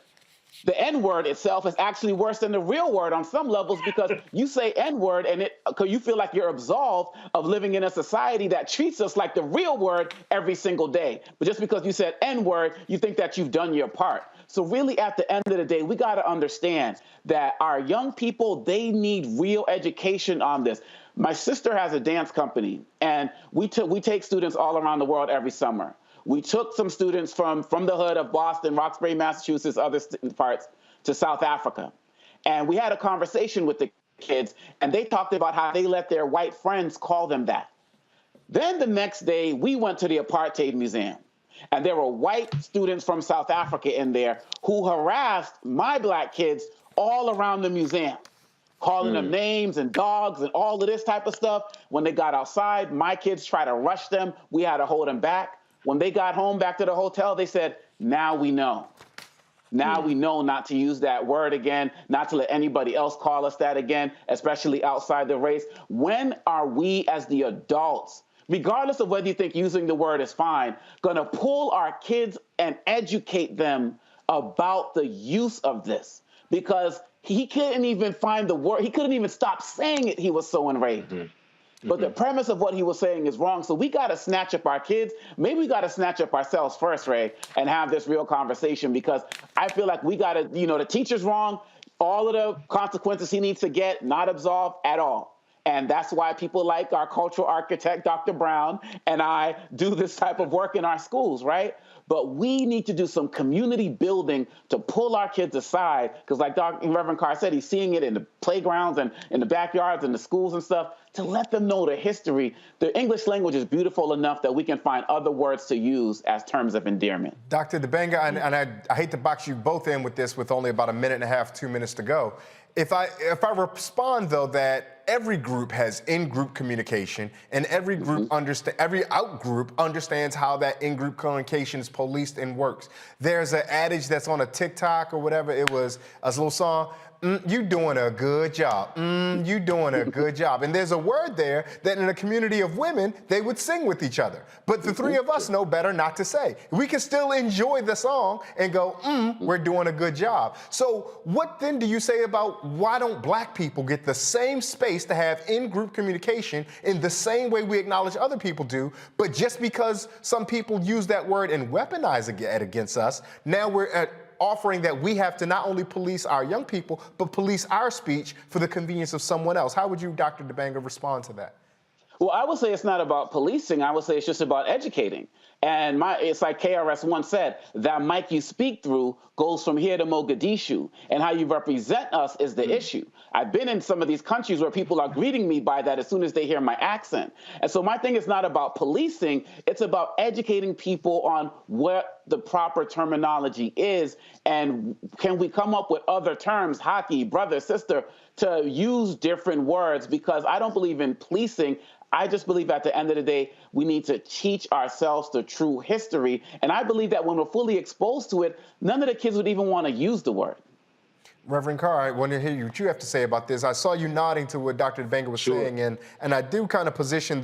the N-word itself is actually worse than the real word on some levels, because you say N-word and you feel like you're absolved of living in a society that treats us like the real word every single day. But just because you said N-word, you think that you've done your part. So really, at the end of the day, we got to understand that our young people, they need real education on this. My sister has a dance company, and we take students all around the world every summer. We took some students from the hood of Boston, Roxbury, Massachusetts, other parts, to South Africa. And we had a conversation with the kids, and they talked about how they let their white friends call them that. Then the next day, we went to the Apartheid Museum, and there were white students from South Africa in there who harassed my Black kids all around the museum, calling them names and dogs and all of this type of stuff. When they got outside, my kids tried to rush them. We had to hold them back. When they got home back to the hotel, they said, now we know. Now we know not to use that word again, not to let anybody else call us that again, especially outside the race. When are we as the adults, regardless of whether you think using the word is fine, going to pull our kids and educate them about the use of this? Because he couldn't even find the word. He couldn't even stop saying it. He was so enraged. But the premise of what he was saying is wrong. So we got to snatch up our kids. Maybe we got to snatch up ourselves first, Ray, and have this real conversation, because I feel like we got to, the teacher's wrong. All of the consequences he needs to get, not absolved at all. And that's why people like our cultural architect, Dr. Brown, and I do this type of work in our schools, right? But we need to do some community building to pull our kids aside, because like Reverend Carr said, he's seeing it in the playgrounds and in the backyards and the schools and stuff. to let them know the history. The English language is beautiful enough that we can find other words to use as terms of endearment. Dr. DeBanga, and I hate to box you both in with this with only about a minute and a half, 2 minutes to go. If I respond, though, that every group has in-group communication and every group every out-group understands how that in-group communication is policed and works. There's an adage that's on a TikTok or whatever, it was a little song, you doing a good job. You doing a good job. And there's a word there that in a community of women, they would sing with each other. But the three of us know better not to say. We can still enjoy the song and go, we're doing a good job. So what then do you say about why don't black people get the same space to have in-group communication in the same way we acknowledge other people do, but just because some people use that word and weaponize it against us, now we're offering that we have to not only police our young people, but police our speech for the convenience of someone else. How would you, Dr. DeBanga, respond to that? Well, I would say it's not about policing. I would say it's just about educating. And it's like KRS once said, that mic you speak through goes from here to Mogadishu, and how you represent us is the issue. I've been in some of these countries where people are greeting me by that as soon as they hear my accent. And so my thing is not about policing, it's about educating people on what the proper terminology is, and can we come up with other terms, hockey, brother, sister, to use different words, because I don't believe in policing. I just believe at the end of the day, we need to teach ourselves the true history. And I believe that when we're fully exposed to it, none of the kids would even want to use the word. Reverend Carr, I want to hear what you have to say about this. I saw you nodding to what Dr. DeBanga was saying, and I do kind of position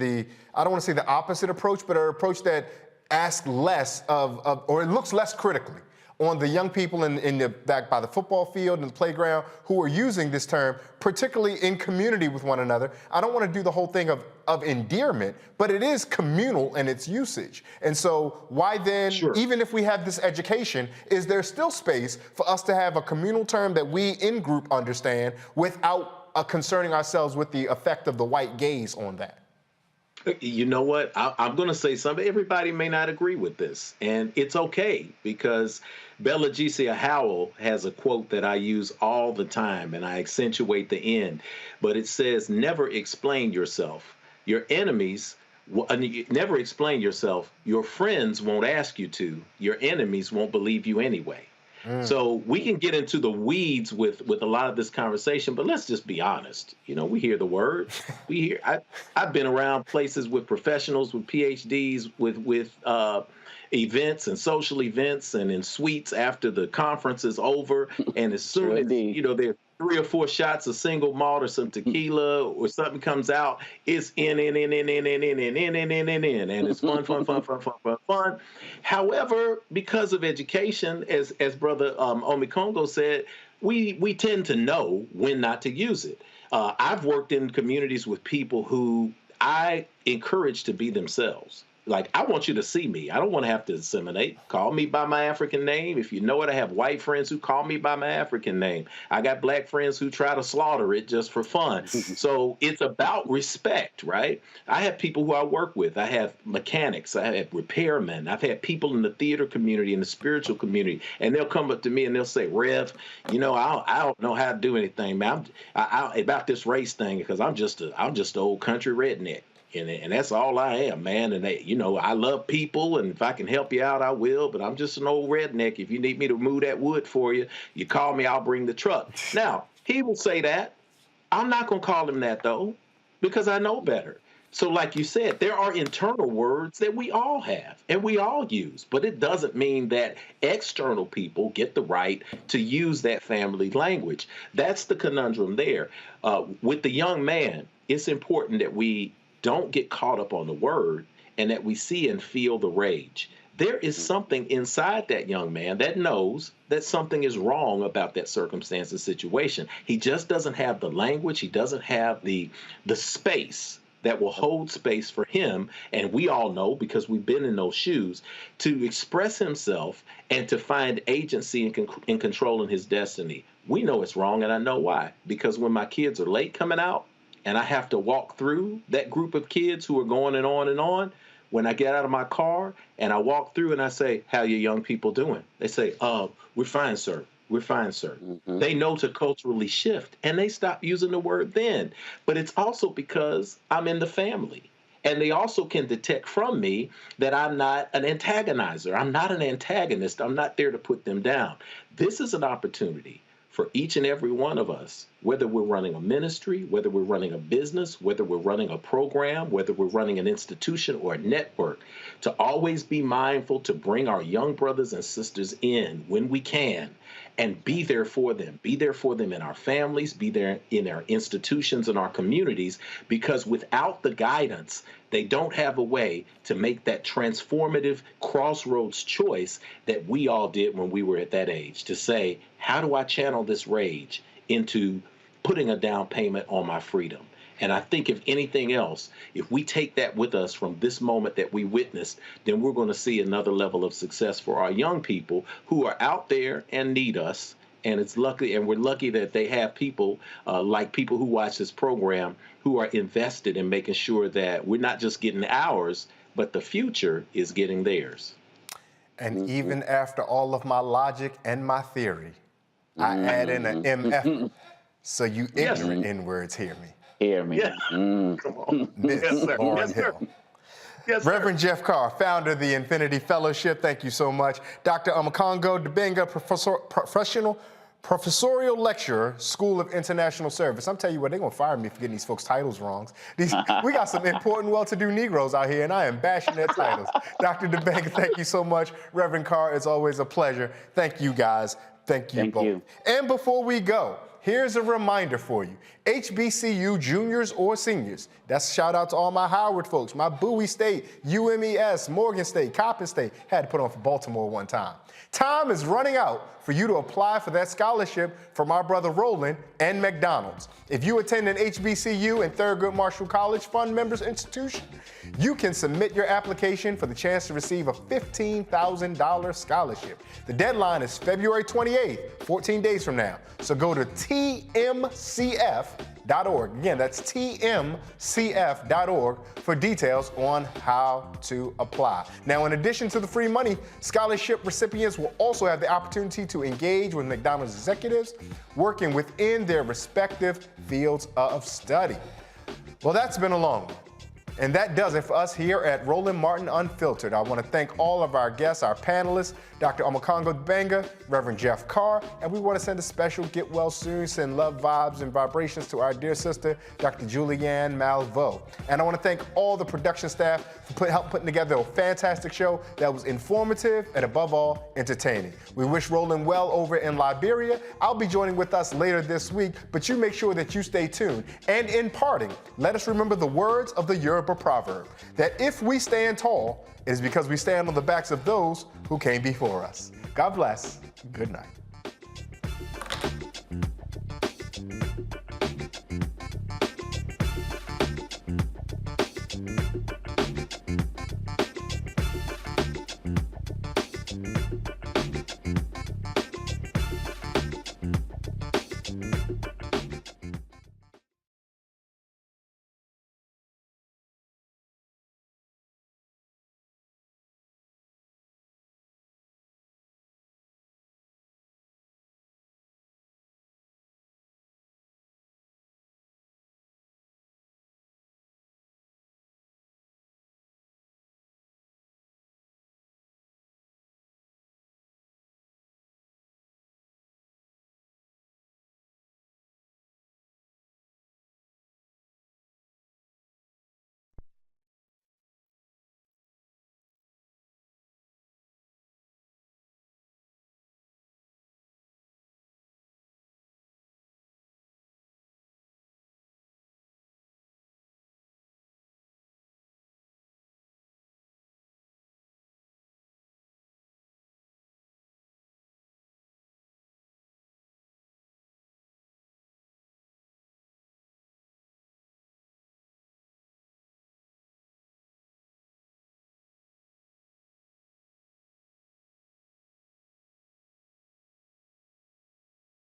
I don't want to say the opposite approach, but an approach that asks less or it looks less critically on the young people in the back by the football field and the playground who are using this term, particularly in community with one another. I don't want to do the whole thing of endearment, but it is communal in its usage. And so why then, even if we have this education, is there still space for us to have a communal term that we in group understand without concerning ourselves with the effect of the white gaze on that? You know what? I'm going to say something. Everybody may not agree with this, and it's okay, because Bella Geesia Howell has a quote that I use all the time, and I accentuate the end. But it says, never explain yourself. Your enemies, never explain yourself. Your friends won't ask you to. Your enemies won't believe you anyway. So we can get into the weeds with a lot of this conversation, but let's just be honest. You know, we hear the word. I've been around places with professionals, with PhDs, with events and social events, and in suites after the conference is over. And as soon as, there's 3 or 4 shots of single malt or some tequila or something comes out, it's in, and it's fun. However, because of education, as Brother Omikongo said, we tend to know when not to use it. I've worked in communities with people who I encourage to be themselves. Like, I want you to see me. I don't want to have to disseminate. Call me by my African name. If you know it, I have white friends who call me by my African name. I got black friends who try to slaughter it just for fun. So it's about respect, right? I have people who I work with. I have mechanics. I have repairmen. I've had people in the theater community, in the spiritual community, and they'll come up to me and they'll say, Rev, I don't know how to do anything, man. About this race thing, because I'm just an old country redneck. And that's all I am, man. And I love people, and if I can help you out, I will. But I'm just an old redneck. If you need me to move that wood for you, you call me, I'll bring the truck. Now, he will say that. I'm not going to call him that, though, because I know better. So like you said, there are internal words that we all have and we all use, but it doesn't mean that external people get the right to use that family language. That's the conundrum there. With the young man, it's important that we don't get caught up on the word, and that we see and feel the rage. There is something inside that young man that knows that something is wrong about that circumstance and situation. He just doesn't have the language. He doesn't have the space that will hold space for him, and we all know, because we've been in those shoes, to express himself and to find agency in controlling his destiny. We know it's wrong, and I know why. Because when my kids are late coming out, and I have to walk through that group of kids who are going and on, when I get out of my car and I walk through and I say, how are your young people doing? They say, we're fine, sir. We're fine, sir. They know to culturally shift, and they stop using the word then. But it's also because I'm in the family. And they also can detect from me that I'm not an antagonizer. I'm not an antagonist. I'm not there to put them down. This is an opportunity for each and every one of us, whether we're running a ministry, whether we're running a business, whether we're running a program, whether we're running an institution or a network, to always be mindful to bring our young brothers and sisters in when we can and be there for them. Be there for them in our families, be there in our institutions and our communities, because without the guidance, they don't have a way to make that transformative crossroads choice that we all did when we were at that age, to say, how do I channel this rage into putting a down payment on my freedom? And I think if anything else, if we take that with us from this moment that we witnessed, then we're going to see another level of success for our young people who are out there and need us. And it's lucky, and we're lucky that they have people like people who watch this program who are invested in making sure that we're not just getting ours, but the future is getting theirs. And even after all of my logic and my theory, I add in an MF, so you ignorant N-words hear me. Hear me. Yes. Miss Lauren Hill. Yes, Reverend Jeff Carr, founder of the Infinity Fellowship, thank you so much. Dr. Amakongo Dibenga, professorial lecturer, School of International Service. I'm telling you what, they're going to fire me for getting these folks' titles wrong. We got some important, well-to-do Negroes out here, and I am bashing their titles. Dr. Dibenga, thank you so much. Reverend Carr, it's always a pleasure. Thank you, guys. Thank you both. And before we go, here's a reminder for you. HBCU juniors or seniors, that's a shout out to all my Howard folks, my Bowie State, UMES, Morgan State, Coppin State, had to put on for Baltimore one time. Time is running out for you to apply for that scholarship from our brother Roland and McDonald's. If you attend an HBCU and Thurgood Marshall College Fund members institution, you can submit your application for the chance to receive a $15,000 scholarship. The deadline is February 28th, 14 days from now. So go to tmcf.org. Again, that's tmcf.org for details on how to apply. Now, in addition to the free money, scholarship recipients will also have the opportunity to engage with McDonald's executives working within their respective fields of study. Well, that's been a long one. And that does it for us here at Roland Martin Unfiltered. I want to thank all of our guests, our panelists, Dr. Amakongo Dibenga, Reverend Jeff Carr, and we want to send a special get well soon, send love, vibes, and vibrations to our dear sister, Dr. Julianne Malveaux. And I want to thank all the production staff for help putting together a fantastic show that was informative and, above all, entertaining. We wish Roland well over in Liberia. I'll be joining with us later this week, but you make sure that you stay tuned. And in parting, let us remember the words of the Yoruba proverb, that if we stand tall, it is because we stand on the backs of those who came before us. God bless. Good night.